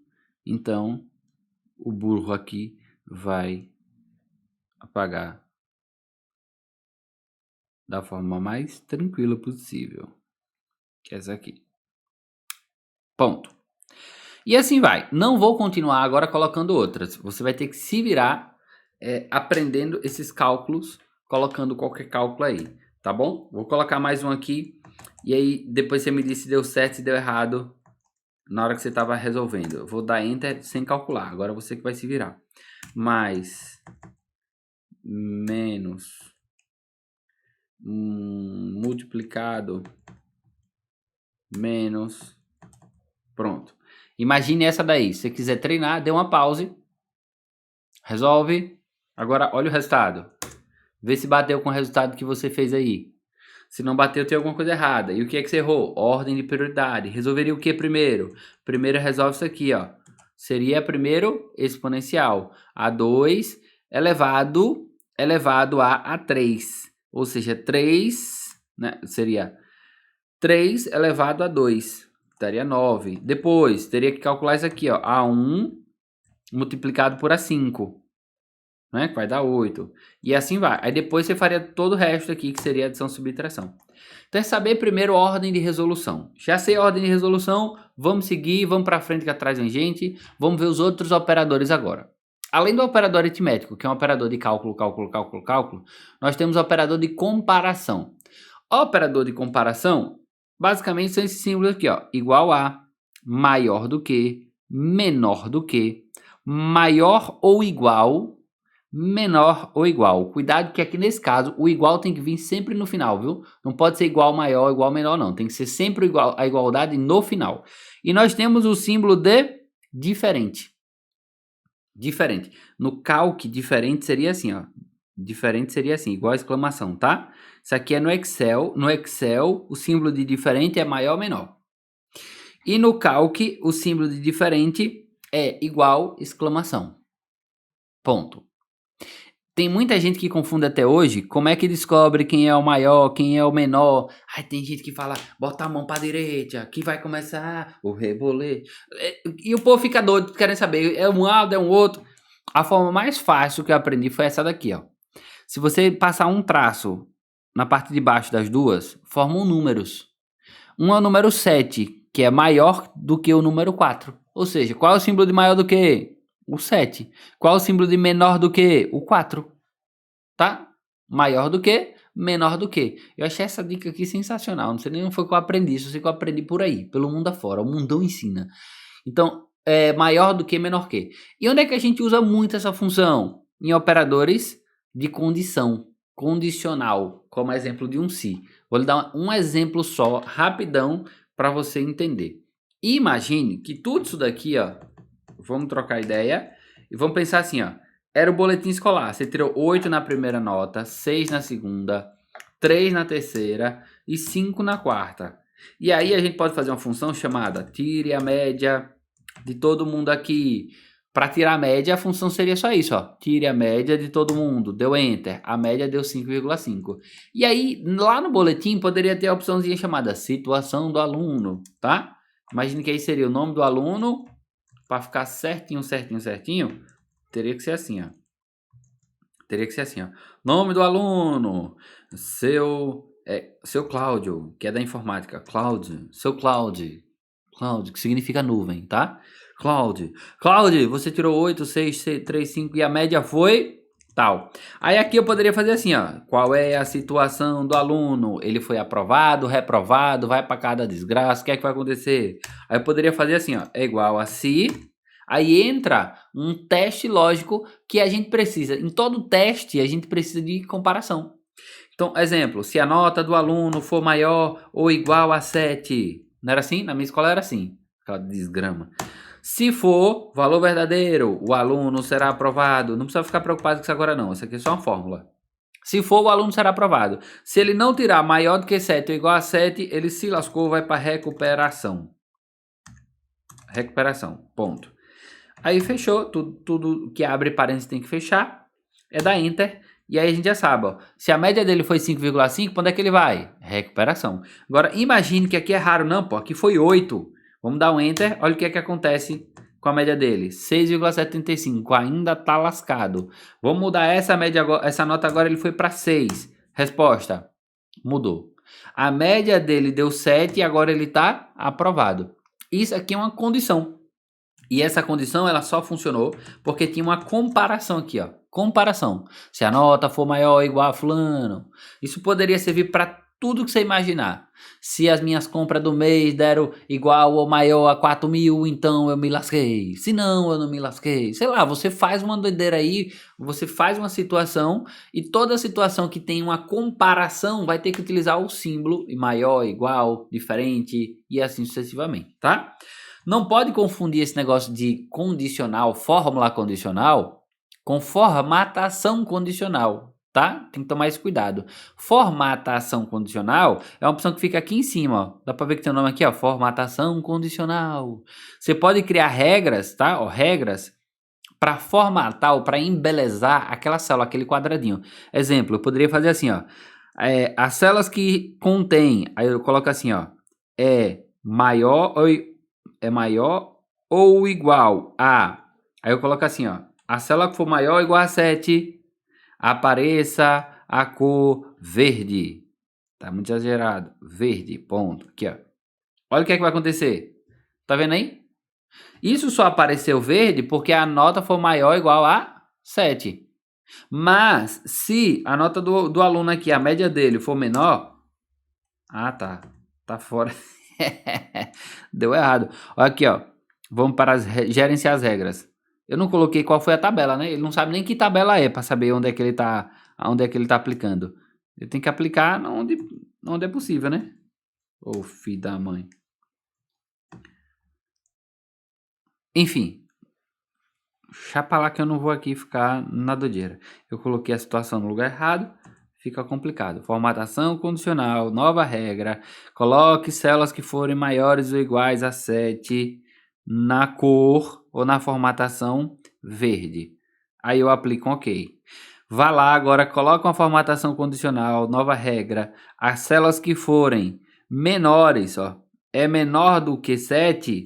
então o burro aqui vai apagar da forma mais tranquila possível, que é essa aqui. Ponto. E assim vai. Não vou continuar agora colocando outras. Você vai ter que se virar aprendendo esses cálculos, colocando qualquer cálculo aí, tá bom? Vou colocar mais um aqui e aí depois você me diz se deu certo, se deu errado na hora que você estava resolvendo. Eu vou dar Enter sem calcular. Agora você que vai se virar. Mais, menos, multiplicado, menos, pronto. Imagine essa daí. Se você quiser treinar, dê uma pause. Resolve. Agora olha o resultado. Vê se bateu com o resultado que você fez aí. Se não bateu, tem alguma coisa errada. E o que é que você errou? Ordem de prioridade. Resolveria o que primeiro? Primeiro resolve isso aqui, ó. Seria primeiro exponencial. A2 elevado a 3. Ou seja, 3, né? Seria 3 elevado a 2. Daria 9. Depois, teria que calcular isso aqui, ó. A1 multiplicado por A5. Né? Que vai dar 8. E assim vai. Aí depois você faria todo o resto aqui, que seria adição e subtração. Então é saber primeiro a ordem de resolução. Já sei a ordem de resolução, vamos seguir, vamos para frente que atrás vem gente. Vamos ver os outros operadores agora. Além do operador aritmético, que é um operador de cálculo, nós temos o operador de comparação. O operador de comparação, basicamente são esses símbolos aqui, ó. Igual a, maior do que, menor do que, maior ou igual, menor ou igual. Cuidado que aqui nesse caso o igual tem que vir sempre no final, viu? Não pode ser igual maior, igual menor não. Tem que ser sempre igual, a igualdade no final. E nós temos o símbolo de diferente. Diferente. No calc, diferente seria assim, ó. Diferente seria assim, igual a exclamação, tá? Isso aqui é no Excel. No Excel, o símbolo de diferente é maior ou menor. E no calc, o símbolo de diferente é igual exclamação. Ponto. Tem muita gente que confunde até hoje como é que descobre quem é o maior, quem é o menor. Aí tem gente que fala, bota a mão pra direita, que vai começar o rebolete. E o povo fica doido, querendo saber, é um lado, é um outro. A forma mais fácil que eu aprendi foi essa daqui, ó. Se você passar um traço na parte de baixo das duas, formam números. Um é o número 7, que é maior do que o número 4. Ou seja, qual é o símbolo de maior do que? O 7. Qual é o símbolo de menor do que? O 4. Tá? Maior do que, menor do que. Eu achei essa dica aqui sensacional. Não sei nem onde foi que eu aprendi isso. Eu sei que eu aprendi por aí, pelo mundo afora. O mundão ensina. Então, é maior do que, menor que. E onde é que a gente usa muito essa função? Em operadores de condição. Condicional. Como exemplo de um se. Vou lhe dar um exemplo só, rapidão, para você entender. Imagine que tudo isso daqui, ó. Vamos trocar ideia e vamos pensar assim, ó. Era o boletim escolar. Você tirou 8 na primeira nota, 6 na segunda, 3 na terceira e 5 na quarta. E aí a gente pode fazer uma função chamada tire a média de todo mundo aqui. Para tirar a média, a função seria só isso, ó. Tire a média de todo mundo. Deu Enter. A média deu 5,5. E aí, lá no boletim, poderia ter a opçãozinha chamada situação do aluno, tá? Imagine que aí seria o nome do aluno. Para ficar certinho. teria que ser assim, ó. Teria que ser assim, ó. Nome do aluno, seu Cláudio, que é da informática. Cláudio, seu Cláudio. Cláudio, que significa nuvem, tá? Cláudio, você tirou 8, 6, 3, 5 e a média foi tal. Aí aqui eu poderia fazer assim, ó. Qual é a situação do aluno? Ele foi aprovado, reprovado, vai para cada desgraça, o que é que vai acontecer? Aí eu poderia fazer assim, ó. É igual a se. Aí entra um teste lógico que a gente precisa. Em todo teste a gente precisa de comparação. Então, exemplo, se a nota do aluno for maior ou igual a 7. Não era assim? Na minha escola era assim. Aquela desgrama. Se for valor verdadeiro, o aluno será aprovado. Não precisa ficar preocupado com isso agora não. Isso aqui é só uma fórmula. Se for, o aluno será aprovado. Se ele não tirar maior do que 7 ou igual a 7, ele se lascou, vai para recuperação. Recuperação, ponto. Aí fechou, tudo que abre parênteses tem que fechar. É da Enter. E aí a gente já sabe, ó, se a média dele foi 5,5, para onde é que ele vai? Recuperação. Agora, imagine que aqui é raro, não, pô, aqui foi 8. Vamos dar um Enter, olha o que é que acontece com a média dele. 6,75, ainda tá lascado. Vamos mudar essa média agora, essa nota agora ele foi para 6. Resposta, mudou. A média dele deu 7 e agora ele tá aprovado. Isso aqui é uma condição. E essa condição ela só funcionou porque tinha uma comparação aqui, ó. Comparação. Se a nota for maior ou igual a fulano. Isso poderia servir para tudo que você imaginar. Se as minhas compras do mês deram igual ou maior a 4.000, então eu me lasquei. Se não, eu não me lasquei. Sei lá, você faz uma doideira aí, você faz uma situação e toda situação que tem uma comparação vai ter que utilizar o símbolo maior, igual, diferente e assim sucessivamente, tá? Não pode confundir esse negócio de condicional, fórmula condicional, com formatação condicional, tá? Tem que tomar esse cuidado. Formatação condicional é uma opção que fica aqui em cima, ó. Dá pra ver que tem o nome aqui, ó, formatação condicional. Você pode criar regras, tá? Ó, regras para formatar ou para embelezar aquela célula, aquele quadradinho. Exemplo, eu poderia fazer assim, ó. As células que contém, aí eu coloco assim, ó, é maior ou igual a... Aí eu coloco assim, ó. A célula que for maior ou igual a 7, apareça a cor verde. Tá muito exagerado. Verde, ponto. Aqui, ó. Olha o que é que vai acontecer. Tá vendo aí? Isso só apareceu verde porque a nota for maior ou igual a 7. Mas, se a nota do aluno aqui, a média dele, for menor... Ah, tá. Tá fora. Deu errado. Olha aqui, ó. Vamos para gerenciar as regras. Eu não coloquei qual foi a tabela, né? Ele não sabe nem que tabela é para saber onde é que ele tá aplicando. Ele tem que aplicar onde é possível, né? Ô, filho da mãe. Enfim. Chapa lá que eu não vou aqui ficar na doideira. Eu coloquei a situação no lugar errado. Fica complicado. Formatação condicional, nova regra. Coloque células que forem maiores ou iguais a 7 na cor ou na formatação verde. Aí eu aplico um OK. Vá lá agora, coloca uma formatação condicional, nova regra. As células que forem menores, ó, é menor do que 7.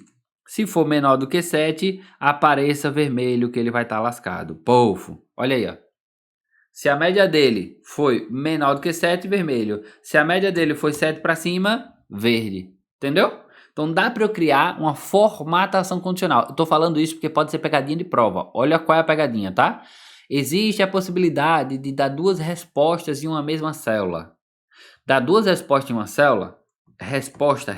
Se for menor do que 7, apareça vermelho que ele vai estar lascado. Pofo. Olha aí, ó. Se a média dele foi menor do que 7, vermelho. Se a média dele foi 7 para cima, verde. Entendeu? Então dá para eu criar uma formatação condicional. Eu tô falando isso porque pode ser pegadinha de prova. Olha qual é a pegadinha, tá? Existe a possibilidade de dar duas respostas em uma mesma célula. Dar duas respostas em uma célula, resposta,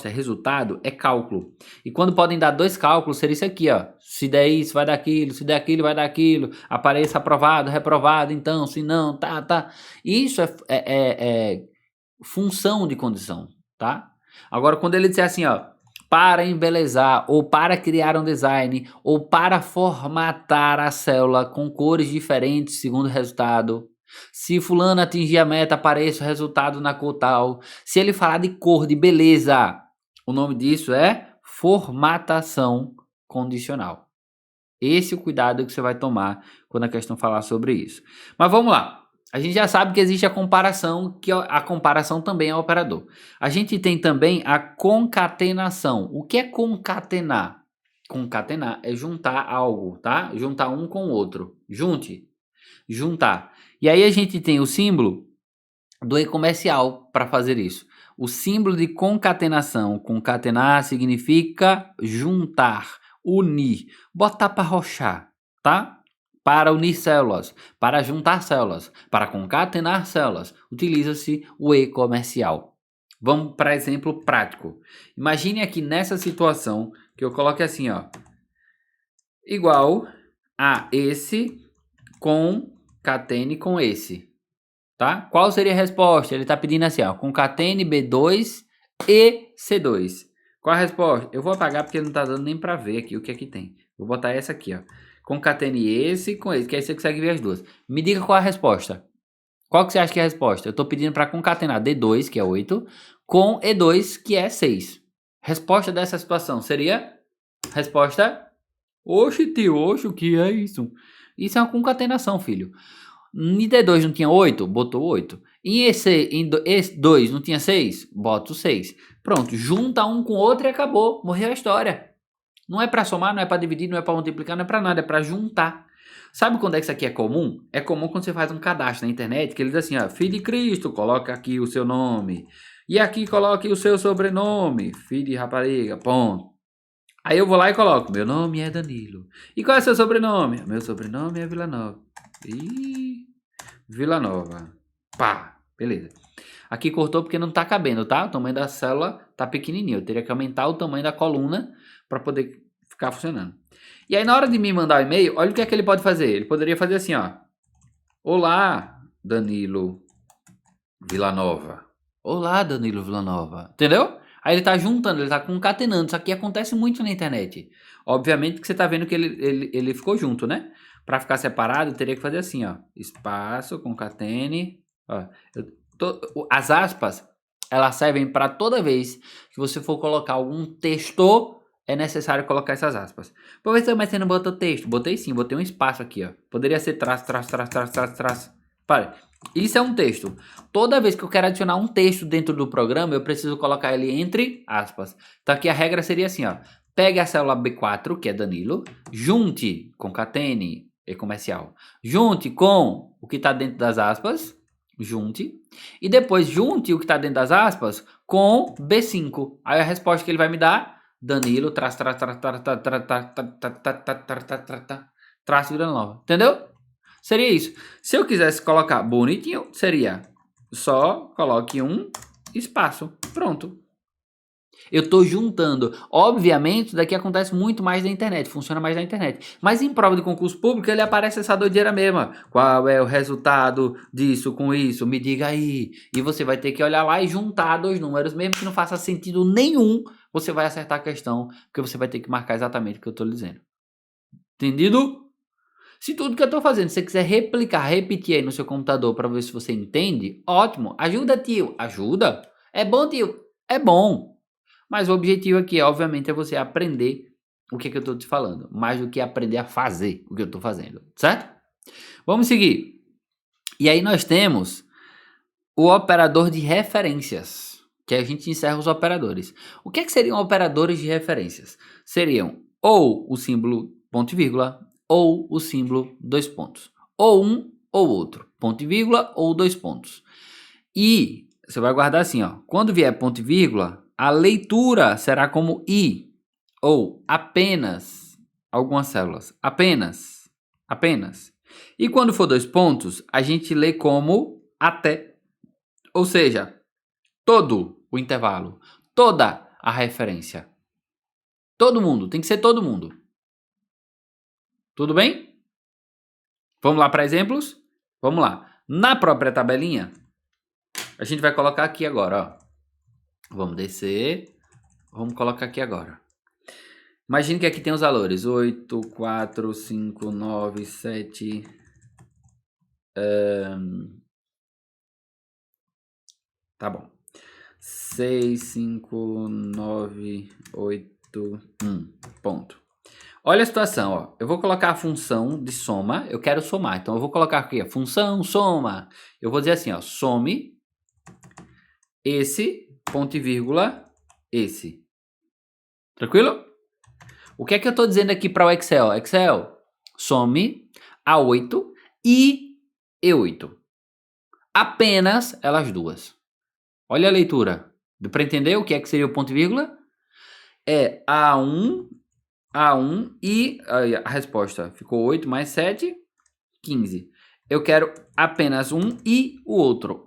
resultado, é cálculo. E quando podem dar dois cálculos, seria isso aqui, ó. Se der isso, vai dar aquilo. Se der aquilo, vai dar aquilo. Apareça aprovado, reprovado, então. Se não, tá. Isso é função de condição, tá? Agora, quando ele disser assim, ó, para embelezar, ou para criar um design, ou para formatar a célula com cores diferentes segundo o resultado. Se fulano atingir a meta, apareça o resultado na cor tal. Se ele falar de cor, de beleza, o nome disso é formatação condicional. Esse é o cuidado que você vai tomar quando a questão falar sobre isso. Mas vamos lá. A gente já sabe que existe a comparação, que a comparação também é operador. A gente tem também a concatenação. O que é concatenar? Concatenar é juntar algo, tá? Juntar um com o outro. Junte. Juntar. E aí a gente tem o símbolo do e-comercial para fazer isso. O símbolo de concatenação. Concatenar significa juntar, unir, botar para rochar, tá? Para unir células, para juntar células, para concatenar células, utiliza-se o e-comercial. Vamos para exemplo prático. Imagine aqui nessa situação que eu coloque assim, ó, igual a esse concatene com esse, tá? Qual seria a resposta? Ele está pedindo assim, ó, concatene B2 e C2. Qual a resposta? Eu vou apagar porque não está dando nem para ver aqui o que é que tem. Vou botar essa aqui, ó. Concatene esse com esse, que aí você consegue ver as duas. Me diga qual é a resposta. Qual que você acha que é a resposta? Eu estou pedindo para concatenar D2, que é 8, com E2, que é 6. Resposta dessa situação seria? Resposta? Oxe, tio, oxe, o que é isso? Isso é uma concatenação, filho. Em D2 não tinha 8? Botou 8. Em E2 não tinha 6? Bota o 6. Pronto, junta um com o outro e acabou. Morreu a história. Não é para somar, não é para dividir, não é para multiplicar, não é para nada, é para juntar. Sabe quando é que isso aqui é comum? É comum quando você faz um cadastro na internet, que ele diz assim, ó, Filho de Cristo, coloca aqui o seu nome. E aqui coloque o seu sobrenome, filho de rapariga, ponto. Aí eu vou lá e coloco, meu nome é Danilo. E qual é o seu sobrenome? Meu sobrenome é Villanova. Ih, Villanova. Pá, beleza. Aqui cortou porque não tá cabendo, tá? O tamanho da célula tá pequenininho. Eu teria que aumentar o tamanho da coluna para poder ficar funcionando. E aí na hora de me mandar o e-mail, olha o que é que ele pode fazer. Ele poderia fazer assim, ó. Olá, Danilo Villanova. Olá, Danilo Villanova. Entendeu? Aí ele tá juntando, ele tá concatenando. Isso aqui acontece muito na internet. Obviamente que você tá vendo que ele ficou junto, né? Para ficar separado, eu teria que fazer assim, ó. Espaço, concatene. Ó, as aspas, elas servem para toda vez que você for colocar algum texto, é necessário colocar essas aspas. Professor, mas você não botou texto? Botei sim, botei um espaço aqui, ó. Poderia ser traço, traço, traço, traço, traço, traço. Para. Isso é um texto. Toda vez que eu quero adicionar um texto dentro do programa, eu preciso colocar ele entre aspas. Então aqui a regra seria assim, ó. Pegue a célula B4, que é Danilo, junte, concatene, e-comercial. Junte com o que está dentro das aspas, junte. E depois junte o que está dentro das aspas com B5. Aí a resposta que ele vai me dar, Danilo, traço, Villanova. Entendeu? Seria isso. Se eu quisesse colocar bonitinho, seria só coloque um espaço. Pronto. Eu estou juntando. Obviamente, isso daqui acontece muito mais na internet, funciona mais na internet. Mas em prova de concurso público, ele aparece essa doideira mesma. Qual é o resultado disso com isso? Me diga aí. E você vai ter que olhar lá e juntar dois números, mesmo que não faça sentido nenhum, você vai acertar a questão, porque você vai ter que marcar exatamente o que eu estou dizendo. Entendido? Se tudo que eu estou fazendo, você quiser replicar, repetir aí no seu computador para ver se você entende, ótimo. Ajuda, tio. Ajuda. É bom, tio. É bom. Mas o objetivo aqui, obviamente, é você aprender o que, é que eu estou te falando, mais do que aprender a fazer o que eu estou fazendo, certo? Vamos seguir. E aí nós temos o operador de referências, que a gente encerra os operadores. O que, é que seriam operadores de referências? Seriam ou o símbolo ponto e vírgula, ou o símbolo dois pontos. Ou um ou outro. Ponto e vírgula ou dois pontos. E você vai guardar assim, ó. Quando vier ponto e vírgula, a leitura será como I, ou apenas algumas células. Apenas. Apenas. E quando for dois pontos, a gente lê como até. Ou seja, todo o intervalo, toda a referência. Todo mundo, tem que ser todo mundo. Tudo bem? Vamos lá para exemplos? Vamos lá. Na própria tabelinha, a gente vai colocar aqui agora, ó. Vamos descer. Vamos colocar aqui agora. Imagine que aqui tem os valores. 8, 4, 5, 9, 7... Tá bom. 6, 5, 9, 8, 1. Ponto. Olha a situação, ó. Eu vou colocar a função de soma. Eu quero somar. Então, eu vou colocar aqui a função soma. Eu vou dizer assim, ó. Some esse, ponto e vírgula, esse. Tranquilo? O que é que eu estou dizendo aqui para o Excel? Excel, some A8 e E8. Apenas elas duas. Olha a leitura. Deu para entender o que é que seria o ponto e vírgula? É A1 e aí, a resposta ficou 8 mais 7, 15. Eu quero apenas um e o outro.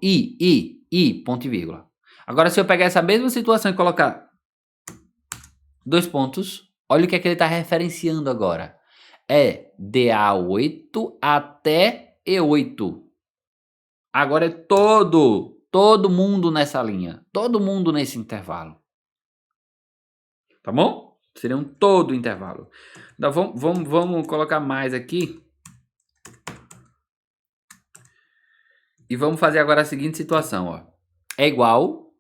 Ponto e vírgula. Agora, se eu pegar essa mesma situação e colocar dois pontos, olha o que é que ele está referenciando agora. É de A8 até E8. Agora é todo mundo nessa linha. Todo mundo nesse intervalo. Tá bom? Seria um todo intervalo. Então, vamos colocar mais aqui. E vamos fazer agora a seguinte situação, ó. É igual.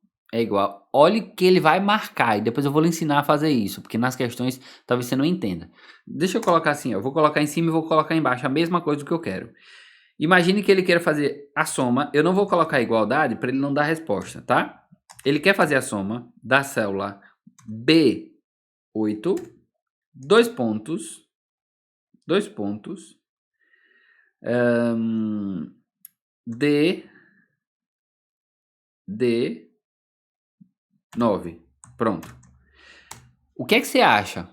Olha o que ele vai marcar. E depois eu vou lhe ensinar a fazer isso. Porque nas questões talvez você não entenda. Deixa eu colocar assim, ó. Eu vou colocar em cima e vou colocar embaixo a mesma coisa que eu quero. Imagine que ele queira fazer a soma. Eu não vou colocar a igualdade para ele não dar resposta, tá? Ele quer fazer a soma da célula B8, dois pontos, D9. Pronto. O que é que você acha?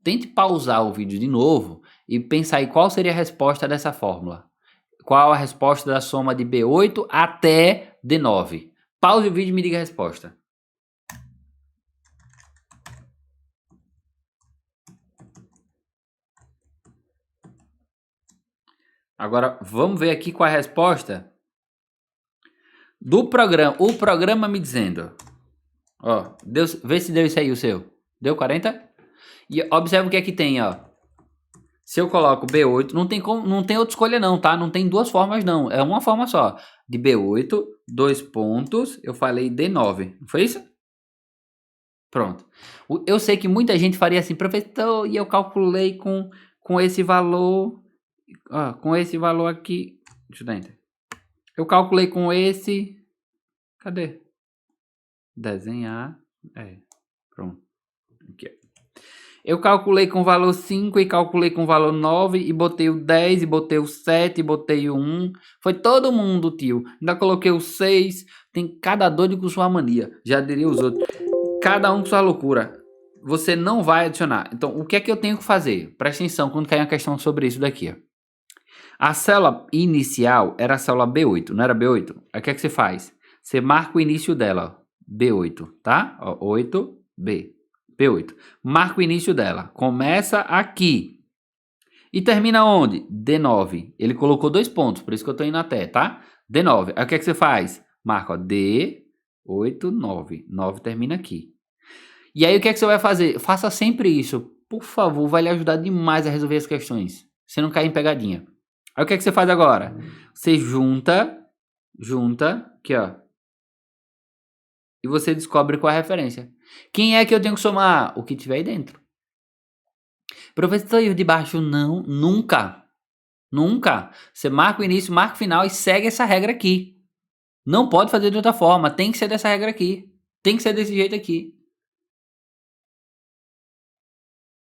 Tente pausar o vídeo de novo e pensar aí qual seria a resposta dessa fórmula. Qual a resposta da soma de B8 até D9? Pause o vídeo e me diga a resposta. Agora, vamos ver aqui qual é a resposta do programa. O programa me dizendo. Ó, vê se deu isso aí o seu. Deu 40? E observa o que é que tem, ó. Se eu coloco B8, não tem outra escolha não, tá? Não tem duas formas não, é uma forma só. De B8, dois pontos, eu falei D9, não foi isso? Pronto. Eu sei que muita gente faria assim, professor, e eu calculei com esse valor, ó, com esse valor aqui, deixa eu dar enter. Eu calculei com esse, cadê? Desenhar, pronto. Aqui, ó. Eu calculei com o valor 5 e calculei com o valor 9 e botei o 10 e botei o 7 e botei o 1. Foi todo mundo, tio. Ainda coloquei o 6. Tem cada doido com sua mania. Já diria os outros. Cada um com sua loucura. Você não vai adicionar. Então, o que é que eu tenho que fazer? Presta atenção quando cair uma questão sobre isso daqui. Ó. A célula inicial era a célula B8, não era B8? Aí o que é que você faz? Você marca o início dela, ó, B8, tá? Ó, 8B. B8. Marca o início dela. Começa aqui. E termina onde? D9. Ele colocou dois pontos, por isso que eu estou indo até, tá? D9. Aí o que é que você faz? Marca, ó, D8, 9. 9 termina aqui. E aí o que é que você vai fazer? Faça sempre isso. Por favor, vai lhe ajudar demais a resolver as questões. Você não cair em pegadinha. Aí o que é que você faz agora? Você junta, aqui ó. E você descobre qual é a referência. Quem é que eu tenho que somar? O que tiver aí dentro. Professor, e o de baixo? Não, nunca. Nunca. Você marca o início, marca o final e segue essa regra aqui. Não pode fazer de outra forma. Tem que ser dessa regra aqui. Tem que ser desse jeito aqui.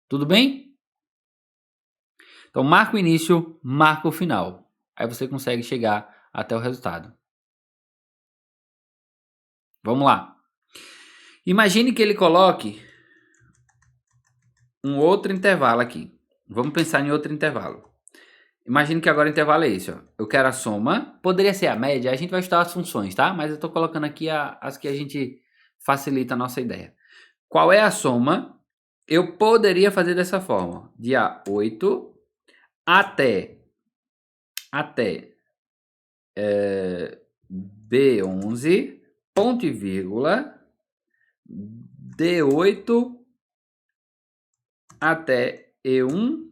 Tudo bem? Então, marca o início, marca o final. Aí você consegue chegar até o resultado. Vamos lá. Imagine que ele coloque um outro intervalo aqui. Vamos pensar em outro intervalo. Imagine que agora o intervalo é esse, ó. Eu quero a soma. Poderia ser a média, a gente vai estudar as funções, tá? Mas eu estou colocando aqui as que a gente facilita a nossa ideia. Qual é a soma? Eu poderia fazer dessa forma. De A8 até B11, ponto e vírgula, D8 até E1,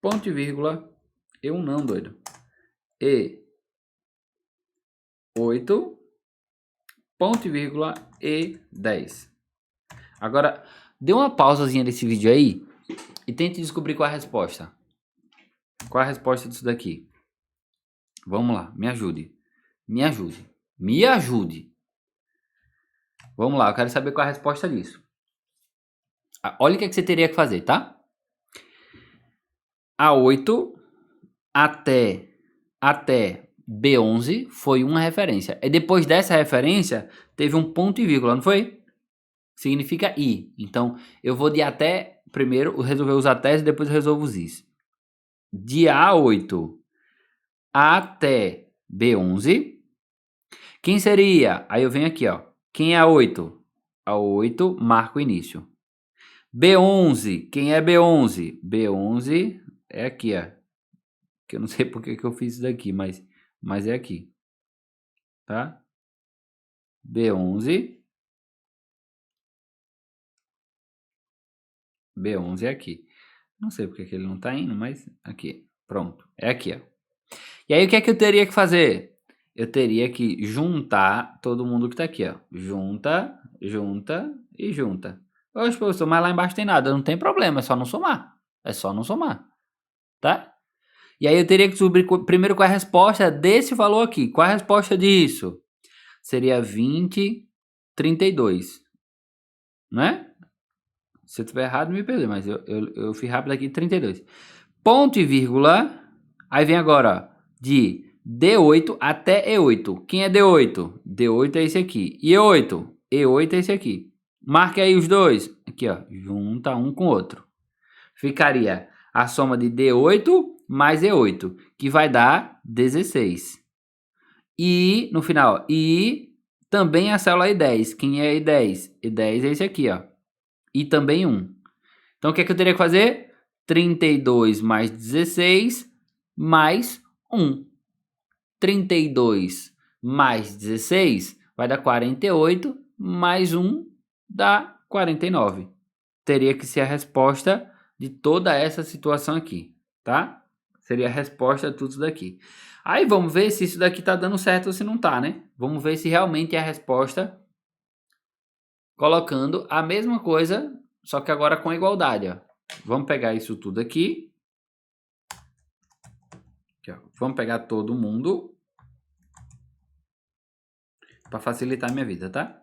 ponto e vírgula, E1 não, doido, E8, ponto e vírgula, E10. Agora, dê uma pausazinha desse vídeo aí e tente descobrir qual é a resposta. Qual é a resposta disso daqui? Vamos lá, me ajude. Me ajude. Me ajude. Vamos lá, eu quero saber qual é a resposta disso. Olha o que você teria que fazer, tá? A8 até B11 foi uma referência. E depois dessa referência, teve um ponto e vírgula, não foi? Significa I. Então, eu vou de até, primeiro resolver os até e depois eu resolvo os is. De A8 até B11, quem seria? Aí eu venho aqui, ó. Quem é A8? A8 marca o início. B11, quem é B11? B11 é aqui, ó. Que eu não sei porque que eu fiz isso daqui, mas é aqui. Tá? B11. B11 é aqui. Não sei porque que ele não tá indo, mas aqui. Pronto. É aqui, ó. E aí o que é que eu teria que fazer? Eu teria que juntar todo mundo que tá aqui, ó. Junta, junta e junta. Oxe, professor, mas lá embaixo tem nada. Não tem problema, é só não somar. É só não somar. Tá? E aí eu teria que descobrir primeiro qual é a resposta desse valor aqui. Qual é a resposta disso? Seria 20, 32. Não é? Se eu tiver errado, me perdoe, mas eu fui rápido aqui, 32. Ponto e vírgula. Aí vem agora, ó, de D8 até E8. Quem é D8? D8 é esse aqui. E E8? E8 é esse aqui. Marque aí os dois. Aqui, ó. Junta um com o outro. Ficaria a soma de D8 mais E8, que vai dar 16. E, no final, e também a célula E10. Quem é E10? E10 é esse aqui, ó. E também 1. Então, o que é que eu teria que fazer? 32 mais 16 mais 1. 32 mais 16 vai dar 48, mais 1 dá 49. Teria que ser a resposta de toda essa situação aqui, tá? Seria a resposta de tudo isso daqui. Aí vamos ver se isso daqui tá dando certo ou se não tá, né? Vamos ver se realmente é a resposta colocando a mesma coisa, só que agora com igualdade, ó. Vamos pegar isso tudo aqui. Aqui, ó. Vamos pegar todo mundo para facilitar a minha vida, tá?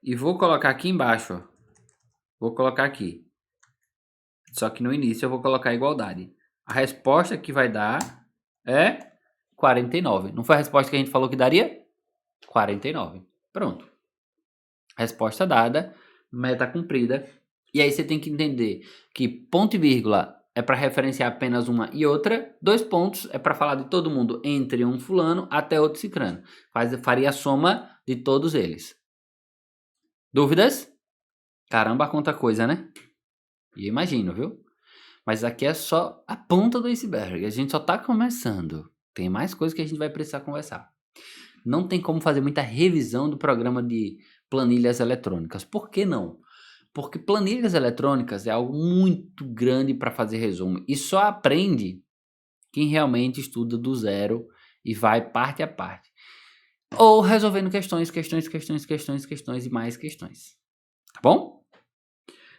E vou colocar aqui embaixo, ó. Vou colocar aqui. Só que no início eu vou colocar igualdade. A resposta que vai dar é 49. Não foi a resposta que a gente falou que daria? 49. Pronto. Resposta dada, meta cumprida. E aí você tem que entender que ponto e vírgula é para referenciar apenas uma e outra. 2 pontos é para falar de todo mundo entre um fulano até outro cicrano. Faria a soma de todos eles. Dúvidas? Caramba, quanta coisa, né? E imagino, viu? Mas aqui é só a ponta do iceberg. A gente só tá começando. Tem mais coisas que a gente vai precisar conversar. Não tem como fazer muita revisão do programa de planilhas eletrônicas. Por que não? Porque planilhas eletrônicas é algo muito grande para fazer resumo. E só aprende quem realmente estuda do zero e vai parte a parte. Ou resolvendo questões e mais questões. Tá bom?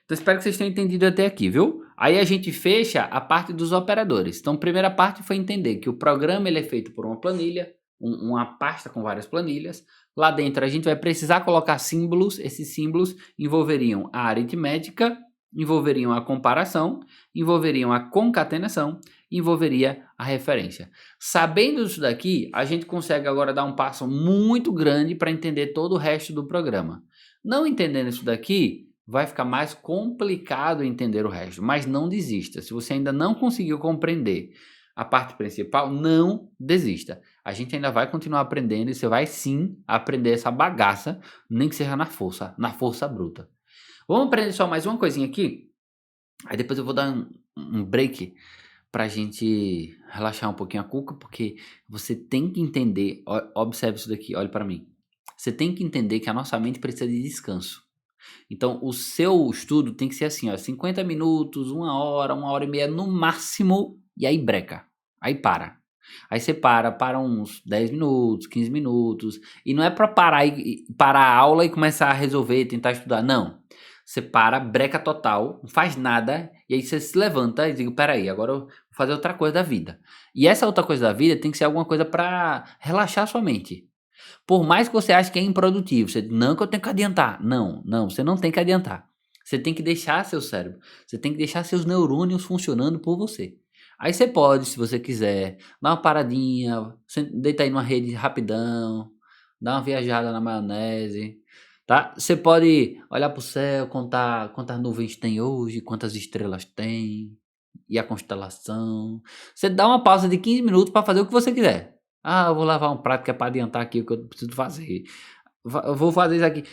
Então espero que vocês tenham entendido até aqui, viu? Aí a gente fecha a parte dos operadores. Então a primeira parte foi entender que o programa ele é feito por uma planilha, uma pasta com várias planilhas. Lá dentro a gente vai precisar colocar símbolos. Esses símbolos envolveriam a aritmética, envolveriam a comparação, envolveriam a concatenação, envolveria a referência. Sabendo isso daqui, a gente consegue agora dar um passo muito grande para entender todo o resto do programa. Não entendendo isso daqui, vai ficar mais complicado entender o resto, mas não desista. Se você ainda não conseguiu compreender a parte principal, não desista. A gente ainda vai continuar aprendendo e você vai sim aprender essa bagaça, nem que seja na força bruta. Vamos aprender só mais uma coisinha aqui, aí depois eu vou dar um break pra gente relaxar um pouquinho a cuca, porque você tem que entender, observe isso daqui, olhe para mim. Você tem que entender que a nossa mente precisa de descanso. Então, o seu estudo tem que ser assim, ó, 50 minutos, 1 hora e meia no máximo, e aí breca. Aí para. Aí você para uns 10 minutos, 15 minutos, e não é para parar a aula e começar a resolver, tentar estudar, não. Você para, breca total, não faz nada, e aí você se levanta e diz, peraí, agora eu vou fazer outra coisa da vida. E essa outra coisa da vida tem que ser alguma coisa para relaxar sua mente. Por mais que você ache que é improdutivo, você diz, não que eu tenho que adiantar. Não, você não tem que adiantar. Você tem que deixar seu cérebro, você tem que deixar seus neurônios funcionando por você. Aí você pode, se você quiser, dar uma paradinha, deita aí numa rede rapidão, dá uma viajada na maionese, tá? Você pode olhar pro céu, contar quantas nuvens tem hoje, quantas estrelas tem, e a constelação. Você dá uma pausa de 15 minutos para fazer o que você quiser. Ah, eu vou lavar um prato que é para adiantar aqui o que eu preciso fazer. Eu vou fazer isso aqui.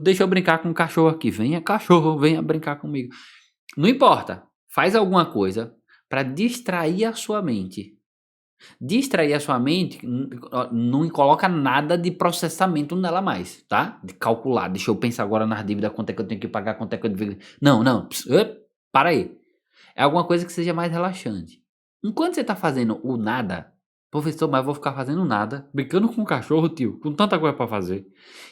Deixa eu brincar com o cachorro aqui. Venha, cachorro, venha brincar comigo. Não importa. Faz alguma coisa para distrair a sua mente. Distrair a sua mente, não coloca nada de processamento nela mais, tá? De calcular. Deixa eu pensar agora nas dívidas, quanto é que eu tenho que pagar, quanto é que eu devo. Não, não. Para aí. É alguma coisa que seja mais relaxante. Enquanto você tá fazendo o nada, professor, mas eu vou ficar fazendo nada, brincando com o cachorro, tio, com tanta coisa para fazer.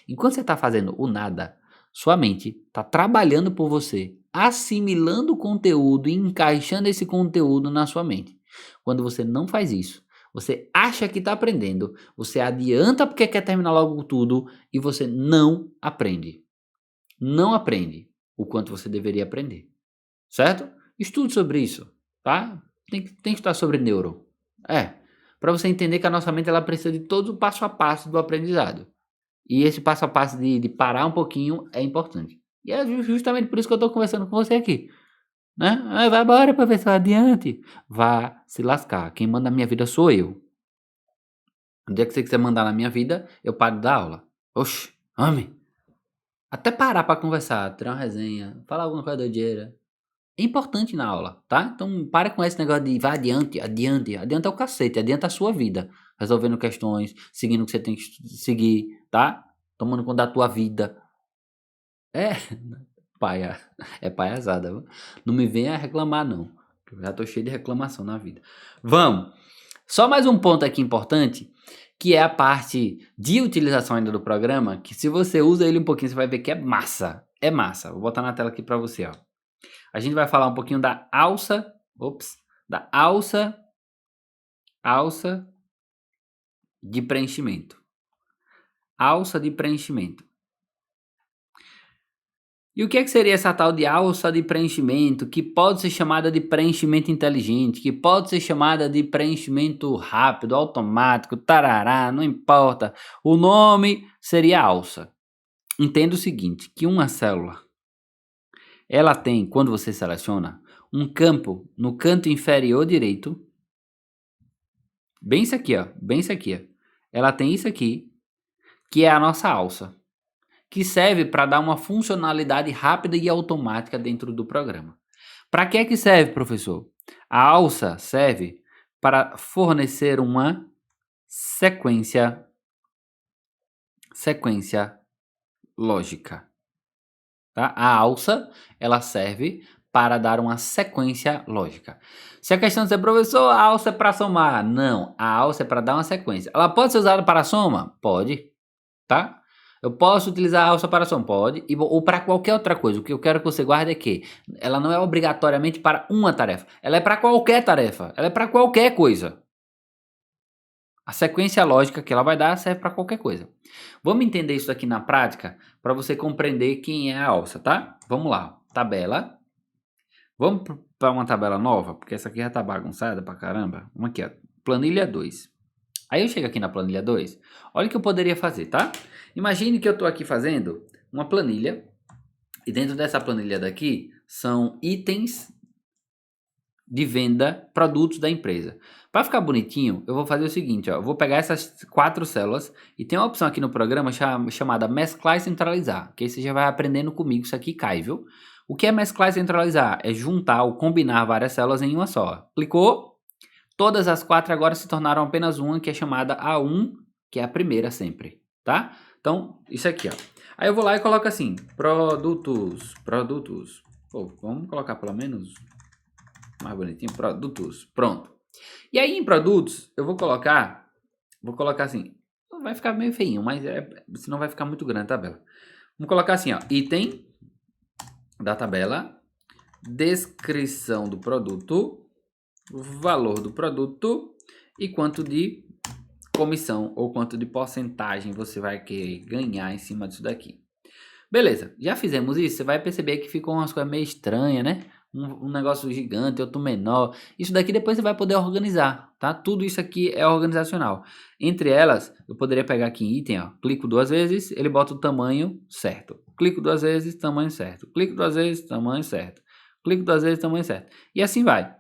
Enquanto você tá fazendo o nada, sua mente tá trabalhando por você, assimilando o conteúdo e encaixando esse conteúdo na sua mente. Quando você não faz isso, você acha que tá aprendendo, você adianta porque quer terminar logo tudo e você não aprende. Não aprende o quanto você deveria aprender. Certo? Estude sobre isso, tá? Tem que estudar sobre neuro. Para você entender que a nossa mente ela precisa de todo o passo a passo do aprendizado. E esse passo a passo de parar um pouquinho é importante. E é justamente por isso que eu estou conversando com você aqui. Né? Vai embora, professor, adiante. Vá se lascar. Quem manda na minha vida sou eu. No dia que você quiser mandar na minha vida, eu paro da aula. Oxi, homem. Até parar para conversar, tirar uma resenha, falar alguma coisa doideira. É importante na aula, tá? Então para com esse negócio de vai adiante, adiante. Adianta é o cacete, adianta a sua vida. Resolvendo questões, seguindo o que você tem que seguir, tá? Tomando conta da tua vida. É, paia, é palhaçada, viu? Não me venha reclamar não. Eu já tô cheio de reclamação na vida. Vamos. Só mais um ponto aqui importante, que é a parte de utilização ainda do programa, que se você usa ele um pouquinho, você vai ver que é massa. É massa. Vou botar na tela aqui para você, ó. A gente vai falar um pouquinho da alça, alça de preenchimento. Alça de preenchimento. E o que é que seria essa tal de alça de preenchimento, que pode ser chamada de preenchimento inteligente, que pode ser chamada de preenchimento rápido, automático, tarará, não importa. O nome seria alça. Entenda o seguinte, que uma célula, ela tem, quando você seleciona, um campo no canto inferior direito. Bem isso aqui, ó. Bem isso aqui, ó. Ela tem isso aqui, que é a nossa alça, que serve para dar uma funcionalidade rápida e automática dentro do programa. Para que é que serve, professor? A alça serve para fornecer uma sequência lógica. Tá? A alça, ela serve para dar uma sequência lógica. Se a questão dizer, professor, a alça é para somar. Não, a alça é para dar uma sequência. Ela pode ser usada para soma? Pode, tá? Eu posso utilizar a alça para soma? Pode. Ou para qualquer outra coisa. O que eu quero que você guarde é que ela não é obrigatoriamente para uma tarefa. Ela é para qualquer tarefa. Ela é para qualquer coisa. A sequência lógica que ela vai dar serve para qualquer coisa. Vamos entender isso aqui na prática para você compreender quem é a alça, tá? Vamos lá. Tabela. Vamos para uma tabela nova, porque essa aqui já tá bagunçada pra caramba. Vamos aqui, ó. Planilha 2. Aí eu chego aqui na planilha 2. Olha o que eu poderia fazer, tá? Imagine que eu tô aqui fazendo uma planilha. E dentro dessa planilha daqui são itens de venda, produtos da empresa. Para ficar bonitinho, eu vou fazer o seguinte, ó, eu vou pegar essas 4 células e tem uma opção aqui no programa chamada mesclar e centralizar, que aí você já vai aprendendo comigo, isso aqui cai, viu? O que é mesclar e centralizar? É juntar ou combinar várias células em uma só. Clicou, todas as 4 agora se tornaram apenas uma, que é chamada A1, que é a primeira sempre, tá? Então, isso aqui, ó. Aí eu vou lá e coloco assim, produtos. Pô, vamos colocar pelo menos mais bonitinho, produtos, pronto. E aí em produtos, eu vou colocar assim, vai ficar meio feinho, mas senão vai ficar muito grande a tabela. Vamos colocar assim, ó, item da tabela, descrição do produto, valor do produto e quanto de comissão ou quanto de porcentagem você vai querer ganhar em cima disso daqui. Beleza, já fizemos isso, você vai perceber que ficou umas coisas meio estranhas, né? Um negócio gigante, outro menor. Isso daqui depois você vai poder organizar, tá? Tudo isso aqui é organizacional. Entre elas, eu poderia pegar aqui em item, ó. Clico 2 vezes, ele bota o tamanho certo. Clico 2 vezes, tamanho certo. Clico 2 vezes, tamanho certo. Clico 2 vezes, tamanho certo. E assim vai.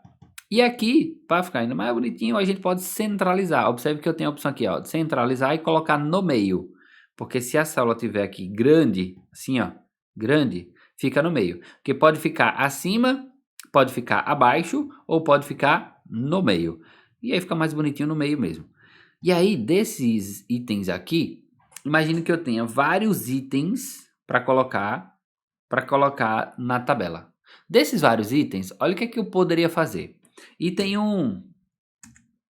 E aqui, para ficar ainda mais bonitinho, a gente pode centralizar. Observe que eu tenho a opção aqui, ó, de centralizar e colocar no meio. Porque se a célula tiver aqui grande, assim, ó, grande, fica no meio. Porque pode ficar acima, pode ficar abaixo ou pode ficar no meio. E aí fica mais bonitinho no meio mesmo. E aí, desses itens aqui, imagine que eu tenha vários itens para colocar na tabela. Desses vários itens, olha o que é que eu poderia fazer. Item 1,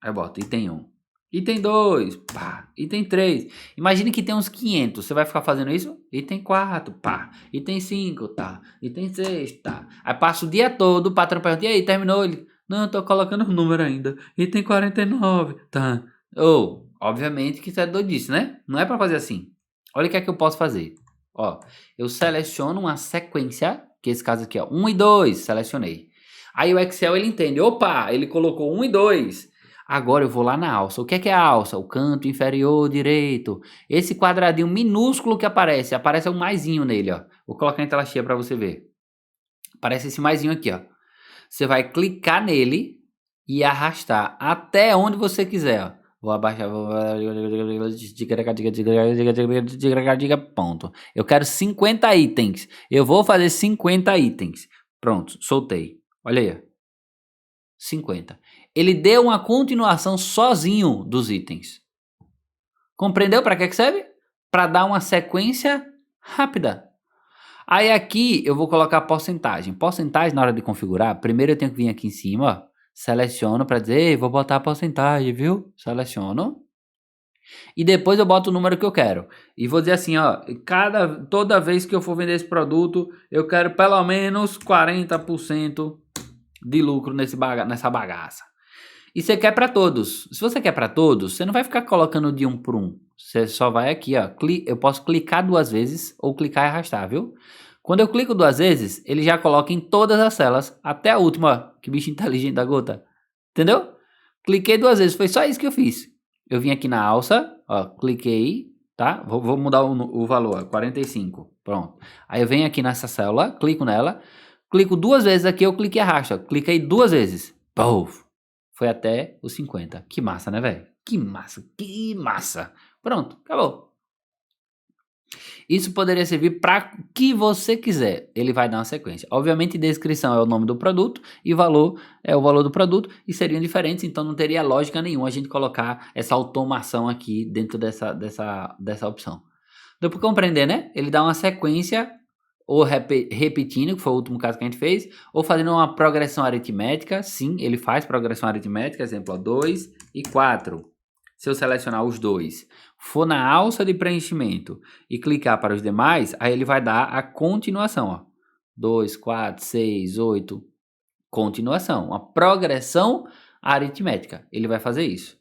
aí eu boto item 1. Item 2, pá. Item 3. Imagine que tem uns 500. Você vai ficar fazendo isso? Item 4, pá. Item 5, tá. Item 6, tá. Aí passa o dia todo, o patrão pergunta, e aí, terminou? Ele, não, tô colocando o número ainda. Item 49, tá. Ou, obviamente que isso é doidice, né? Não é pra fazer assim. Olha o que é que eu posso fazer. Ó, eu seleciono uma sequência, que esse caso aqui é 1 e 2, selecionei. Aí o Excel ele entende, opa, ele colocou 1 e 2. Agora eu vou lá na alça. O que é a alça? O canto inferior direito. Esse quadradinho minúsculo que aparece um maisinho nele, ó. Vou colocar em tela cheia para você ver. Aparece esse maisinho aqui, ó. Você vai clicar nele e arrastar até onde você quiser, ó. Vou abaixar, ponto. Eu quero 50 itens. Eu vou fazer 50 itens. Pronto, soltei. Olha aí, ó. 50. Ele deu uma continuação sozinho dos itens. Compreendeu para que serve? Para dar uma sequência rápida. Aí aqui eu vou colocar porcentagem. Porcentagem na hora de configurar, primeiro eu tenho que vir aqui em cima, ó, seleciono para dizer, ei, vou botar a porcentagem, viu? Seleciono. E depois eu boto o número que eu quero. E vou dizer assim, ó, toda vez que eu for vender esse produto, eu quero pelo menos 40% de lucro nessa bagaça. E você quer para todos. Se você quer para todos, você não vai ficar colocando de um por um. Você só vai aqui, ó. Eu posso clicar 2 vezes ou clicar e arrastar, viu? Quando eu clico 2 vezes, ele já coloca em todas as celas, até a última, ó. Que bicho inteligente da gota. Entendeu? Cliquei 2 vezes, foi só isso que eu fiz. Eu vim aqui na alça, ó, cliquei, tá? Vou mudar o valor, ó, 45. Pronto. Aí eu venho aqui nessa célula, clico nela, clico 2 vezes aqui, eu clico e arrasto, ó. Cliquei 2 vezes. Puf! Foi até os 50. Que massa, né, velho? Que massa, que massa. Pronto, acabou. Isso poderia servir para o que você quiser. Ele vai dar uma sequência. Obviamente, descrição é o nome do produto e valor é o valor do produto e seriam diferentes, então não teria lógica nenhuma a gente colocar essa automação aqui dentro dessa opção. Deu para compreender, né? Ele dá uma sequência ou repetindo, que foi o último caso que a gente fez, ou fazendo uma progressão aritmética. Sim, ele faz progressão aritmética, exemplo, 2 e 4. Se eu selecionar os dois, for na alça de preenchimento e clicar para os demais, aí ele vai dar a continuação, ó. 2, 4, 6, 8, continuação, uma progressão aritmética. Ele vai fazer isso.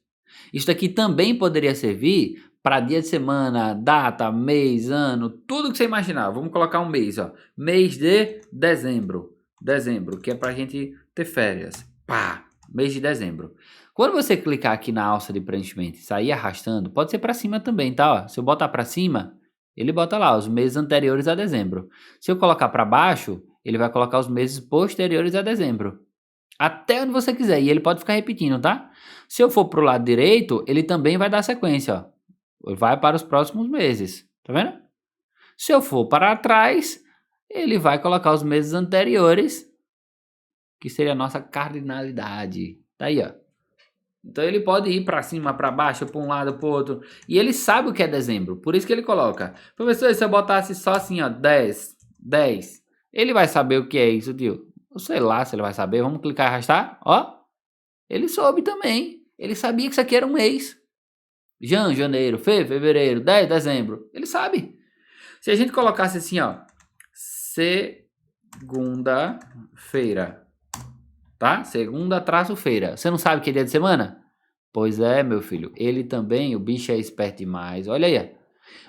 Isso daqui também poderia servir para dia de semana, data, mês, ano, tudo que você imaginar. Vamos colocar um mês, ó. Mês de dezembro. Dezembro, que é para a gente ter férias. Pá, mês de dezembro. Quando você clicar aqui na alça de preenchimento e sair arrastando, pode ser para cima também, tá? Ó, se eu botar para cima, ele bota lá os meses anteriores a dezembro. Se eu colocar para baixo, ele vai colocar os meses posteriores a dezembro. Até onde você quiser. E ele pode ficar repetindo, tá? Se eu for para o lado direito, ele também vai dar sequência, ó. Vai para os próximos meses. Tá vendo? Se eu for para trás, ele vai colocar os meses anteriores, que seria a nossa cardinalidade. Tá aí, ó. Então ele pode ir para cima, para baixo, para um lado, para o outro. E ele sabe o que é dezembro. Por isso que ele coloca. Professor, se eu botasse só assim, ó, 10, 10. Ele vai saber o que é isso, tio. Eu sei lá se ele vai saber. Vamos clicar e arrastar. Ó. Ele soube também. Ele sabia que isso aqui era um mês. Janeiro, fevereiro, 10 de dezembro. Ele sabe. Se a gente colocasse assim, ó. Segunda-feira. Tá? Segunda-feira. Você não sabe que é dia de semana? Pois é, meu filho. Ele também, o bicho é esperto demais. Olha aí.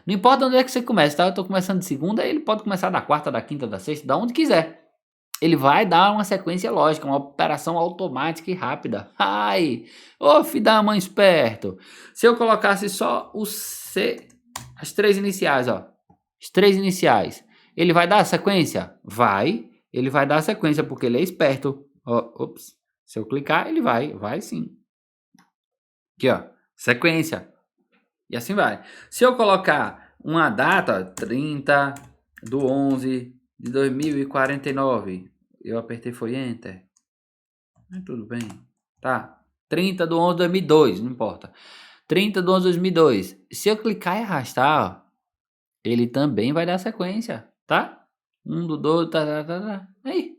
Não importa onde é que você começa, tá? Eu tô começando de segunda, ele pode começar da quarta, da quinta, da sexta, da onde quiser. Ele vai dar uma sequência lógica, uma operação automática e rápida. Ai, ô filho da mãe esperto. Se eu colocasse só o C, as três iniciais, ó. As três iniciais. Ele vai dar a sequência? Vai. Ele vai dar a sequência porque ele é esperto. Ó, ops. Se eu clicar, ele vai sim. Aqui, ó. Sequência. E assim vai. Se eu colocar uma data, 30 do 11 de 2049, eu apertei foi Enter. Tudo bem. Tá. 30 do 11 de 2002, não importa. 30 do 11 de 2002. Se eu clicar e arrastar, ó, ele também vai dar sequência, tá? 1 do 2, tá. Aí.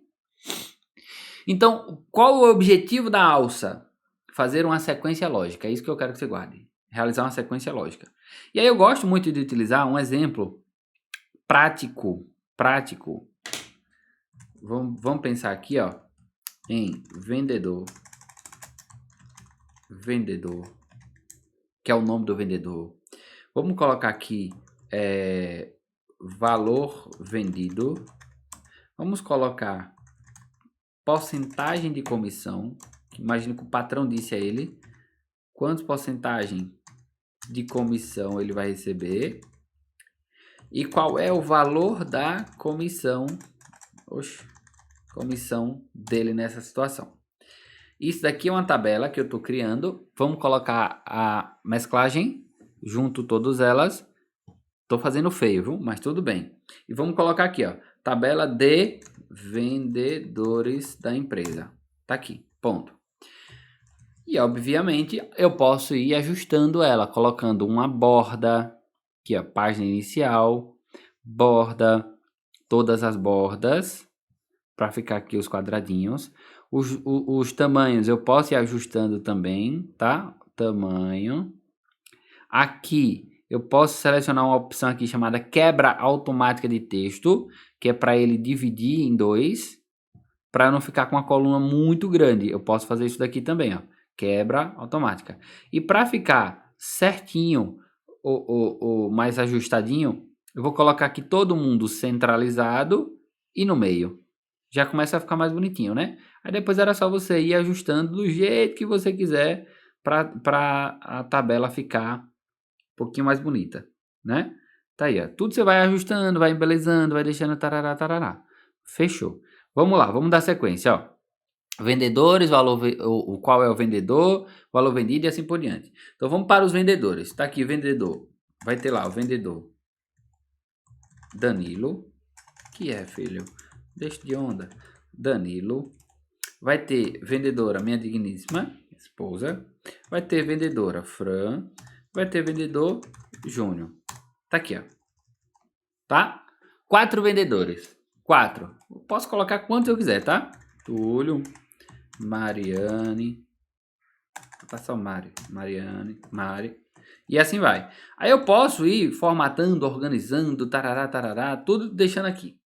Então, qual o objetivo da alça? Fazer uma sequência lógica. É isso que eu quero que você guarde. Realizar uma sequência lógica. E aí eu gosto muito de utilizar um exemplo prático. Vamos pensar aqui, ó, em vendedor, que é o nome do vendedor. Vamos colocar aqui valor vendido. Vamos colocar porcentagem de comissão. Imagina que o patrão disse a ele quantos porcentagem de comissão ele vai receber e qual é o valor da comissão, comissão dele nessa situação. Isso daqui é uma tabela que eu estou criando. Vamos colocar a mesclagem junto todas elas. Estou fazendo feio, viu? Mas tudo bem. E vamos colocar aqui, ó, tabela de vendedores da empresa. Tá aqui, ponto. E obviamente eu posso ir ajustando ela, colocando uma borda, aqui ó, página inicial, borda, todas as bordas, para ficar aqui os quadradinhos. Os tamanhos eu posso ir ajustando também, tá? Tamanho. Aqui eu posso selecionar uma opção aqui chamada quebra automática de texto, que é para ele dividir em dois, para não ficar com uma coluna muito grande. Eu posso fazer isso daqui também, ó. Quebra automática. E para ficar certinho, ou mais ajustadinho, eu vou colocar aqui todo mundo centralizado e no meio. Já começa a ficar mais bonitinho, né? Aí depois era só você ir ajustando do jeito que você quiser para a tabela ficar um pouquinho mais bonita, né? Tá aí, ó. Tudo você vai ajustando, vai embelezando, vai deixando tarará, tarará. Fechou. Vamos lá, vamos dar sequência, ó. Vendedores, qual é o vendedor, valor vendido e assim por diante. Então vamos para os vendedores. Tá aqui, vendedor. Vai ter lá o vendedor Danilo. Que é, filho? Deixa de onda. Danilo. Vai ter vendedora, minha digníssima esposa. Vai ter vendedora Fran. Vai ter vendedor Júnior. Tá aqui, ó. Tá? 4 vendedores. 4. Posso colocar quantos eu quiser, tá? Túlio, Mariane. Vou passar o Mário. Mariane, Mari. E assim vai. Aí eu posso ir formatando, organizando, tarará, tarará, tudo deixando aqui.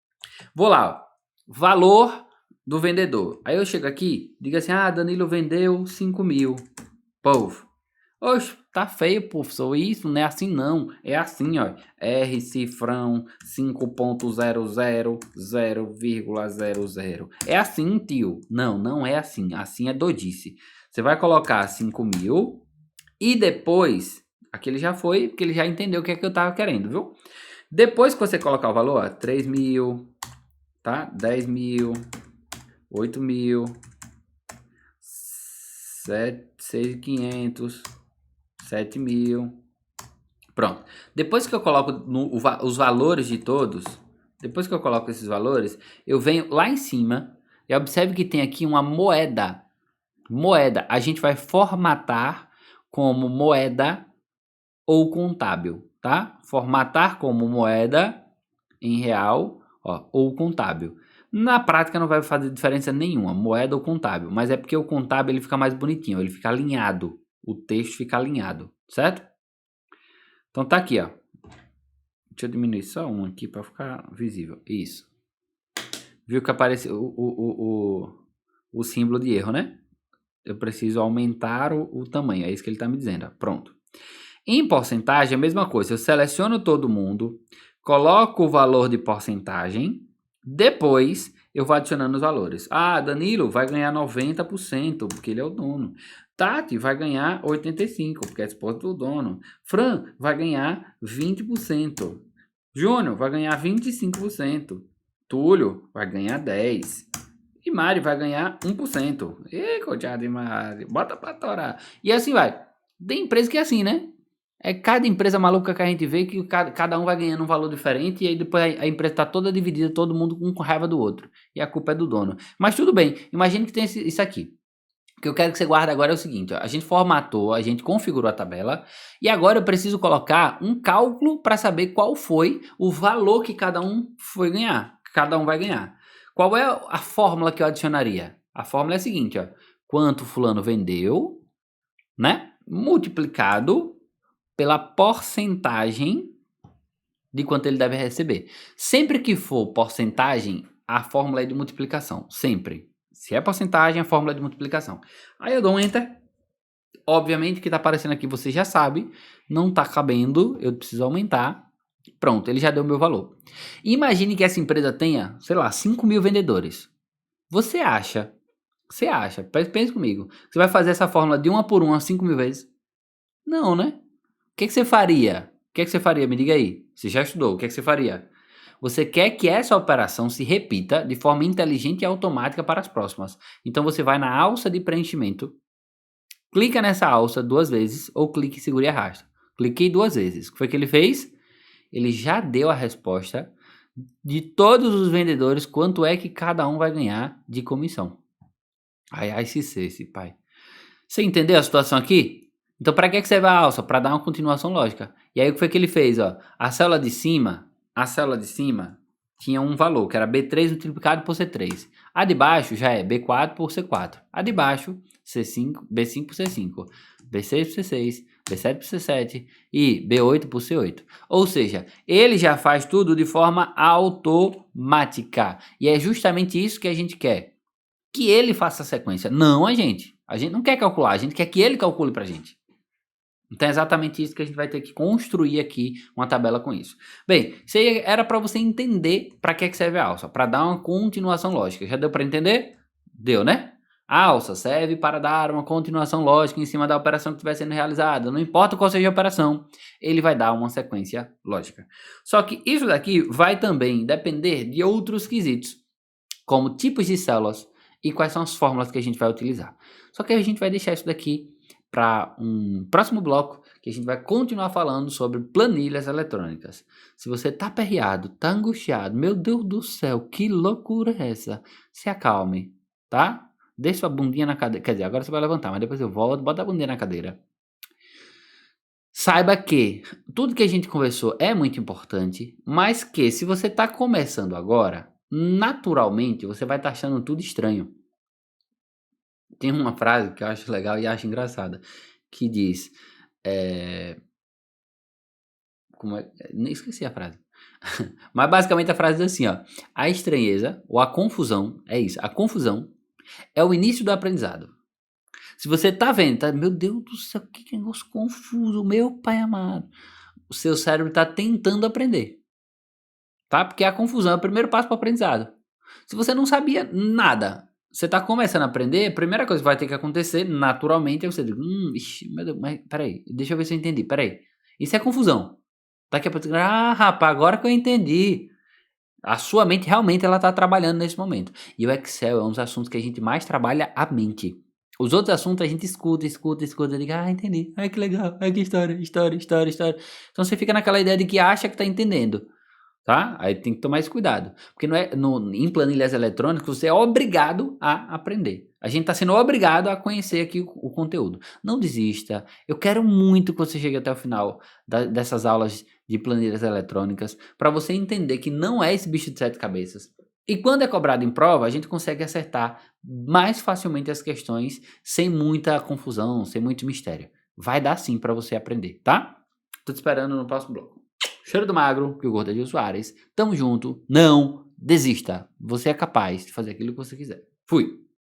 Vou lá, ó. Valor do vendedor. Aí eu chego aqui, digo assim, Danilo vendeu 5.000. Povo. Oxe, tá feio, professor. Isso não é assim não. É assim, ó. R cifrão 5.00 0,00. É assim, tio. Não é assim. Assim é doidice. Você vai colocar 5.000 e depois, aqui ele já foi, porque ele já entendeu o que é que eu tava querendo, viu? Depois que você colocar o valor, ó, 3.000, tá? 10.000, 8.000, 6.500, 7.000. Pronto. Depois que eu coloco os valores de todos, depois que eu coloco esses valores, eu venho lá em cima e observe que tem aqui uma moeda. Moeda, a gente vai formatar como moeda ou contábil, tá? Formatar como moeda em real, ó, ou contábil. Na prática não vai fazer diferença nenhuma, moeda ou contábil, mas é porque o contábil ele fica mais bonitinho, ele fica alinhado, o texto fica alinhado, certo? Então tá aqui, ó. Deixa eu diminuir só um aqui para ficar visível. Isso. Viu que apareceu o símbolo de erro, né? Eu preciso aumentar o tamanho, é isso que ele está me dizendo, ó. Pronto. Em porcentagem, a mesma coisa. Eu seleciono todo mundo, coloco o valor de porcentagem, depois eu vou adicionando os valores. Ah, Danilo vai ganhar 90%, porque ele é o dono. Tati vai ganhar 85%, porque é a esposa do dono. Fran vai ganhar 20%. Júnior vai ganhar 25%. Túlio vai ganhar 10%. E Mari vai ganhar 1%. Ê, coitada de Mari, bota pra torar. E assim vai. Tem empresa que é assim, né? É cada empresa maluca que a gente vê que cada um vai ganhando um valor diferente e aí depois a empresa tá toda dividida, todo mundo com raiva do outro. E a culpa é do dono. Mas tudo bem, imagine que tem isso aqui. O que eu quero que você guarde agora é o seguinte, ó, a gente formatou, a gente configurou a tabela e agora eu preciso colocar um cálculo para saber qual foi o valor que cada um foi ganhar, que cada um vai ganhar. Qual é a fórmula que eu adicionaria? A fórmula é a seguinte, ó, quanto fulano vendeu, né, multiplicado pela porcentagem de quanto ele deve receber. Sempre que for porcentagem, a fórmula é de multiplicação, sempre. Se é porcentagem, a fórmula é de multiplicação. Aí eu dou um Enter. Obviamente o que está aparecendo aqui você já sabe. Não está cabendo, eu preciso aumentar. Pronto, ele já deu o meu valor. Imagine que essa empresa tenha, sei lá, 5 mil vendedores. Você acha, pense comigo, você vai fazer essa fórmula de 1 por 1 5 mil vezes? Não, né? O que você faria? O que você faria? Me diga aí. Você já estudou, o que você faria? Você quer que essa operação se repita de forma inteligente e automática para as próximas. Então você vai na alça de preenchimento, clica nessa alça 2 vezes ou clique, segura e arrasta. Cliquei 2 vezes. O que foi que ele fez? Ele já deu a resposta de todos os vendedores, quanto é que cada um vai ganhar de comissão. Ai, ai, se ser, esse pai. Você entendeu a situação aqui? Então para que serve a alça? Para dar uma continuação lógica. E aí o que foi que ele fez? Ó? A célula de cima tinha um valor, que era B3 multiplicado por C3. A de baixo já é B4 por C4. A de baixo, B5 por C5. B6 por C6. B7 por C7 e B8 por C8. Ou seja, ele já faz tudo de forma automática. E é justamente isso que a gente quer. Que ele faça a sequência. Não a gente. A gente não quer calcular, a gente quer que ele calcule pra gente. Então é exatamente isso que a gente vai ter que construir aqui uma tabela com isso. Bem, isso aí era para você entender para que serve a alça, para dar uma continuação lógica. Já deu para entender? Deu, né? A alça serve para dar uma continuação lógica em cima da operação que estiver sendo realizada. Não importa qual seja a operação, ele vai dar uma sequência lógica. Só que isso daqui vai também depender de outros quesitos, como tipos de células e quais são as fórmulas que a gente vai utilizar. Só que a gente vai deixar isso daqui para um próximo bloco, que a gente vai continuar falando sobre planilhas eletrônicas. Se você tá aperreado, tá angustiado, meu Deus do céu, que loucura é essa? Se acalme, tá? Deixa sua bundinha na cadeira, quer dizer, agora você vai levantar, mas depois eu volto, bota a bundinha na cadeira. Saiba que tudo que a gente conversou é muito importante, mas que se você tá começando agora, naturalmente você vai estar achando tudo estranho. Tem uma frase que eu acho legal e acho engraçada, que diz, nem esqueci a frase. Mas basicamente a frase diz assim, ó, a estranheza ou a confusão, é isso, a confusão é o início do aprendizado. Se você tá vendo, tá, meu Deus do céu, que negócio confuso, meu pai amado. O seu cérebro tá tentando aprender, tá? Porque a confusão é o primeiro passo para o aprendizado. Se você não sabia nada, você está começando a aprender, a primeira coisa que vai ter que acontecer, naturalmente, é você dizer, meu Deus, mas peraí, deixa eu ver se eu entendi, peraí. Isso é confusão. Daqui a pouco, rapaz, agora que eu entendi. A sua mente realmente ela está trabalhando nesse momento. E o Excel é um dos assuntos que a gente mais trabalha a mente. Os outros assuntos a gente escuta, e diga, entendi. Ai, que legal. Ai, que história. Então você fica naquela ideia de que acha que está entendendo. Tá? Aí tem que tomar esse cuidado. Porque não é, em planilhas eletrônicas você é obrigado a aprender. A gente está sendo obrigado a conhecer aqui o conteúdo. Não desista. Eu quero muito que você chegue até o final dessas aulas de planilhas eletrônicas para você entender que não é esse bicho de 7 cabeças. E quando é cobrado em prova, a gente consegue acertar mais facilmente as questões sem muita confusão, sem muito mistério. Vai dar sim para você aprender, tá? Tô te esperando no próximo bloco. Cheiro do magro, que o gordo é Gil Soares. Tamo junto. Não desista. Você é capaz de fazer aquilo que você quiser. Fui.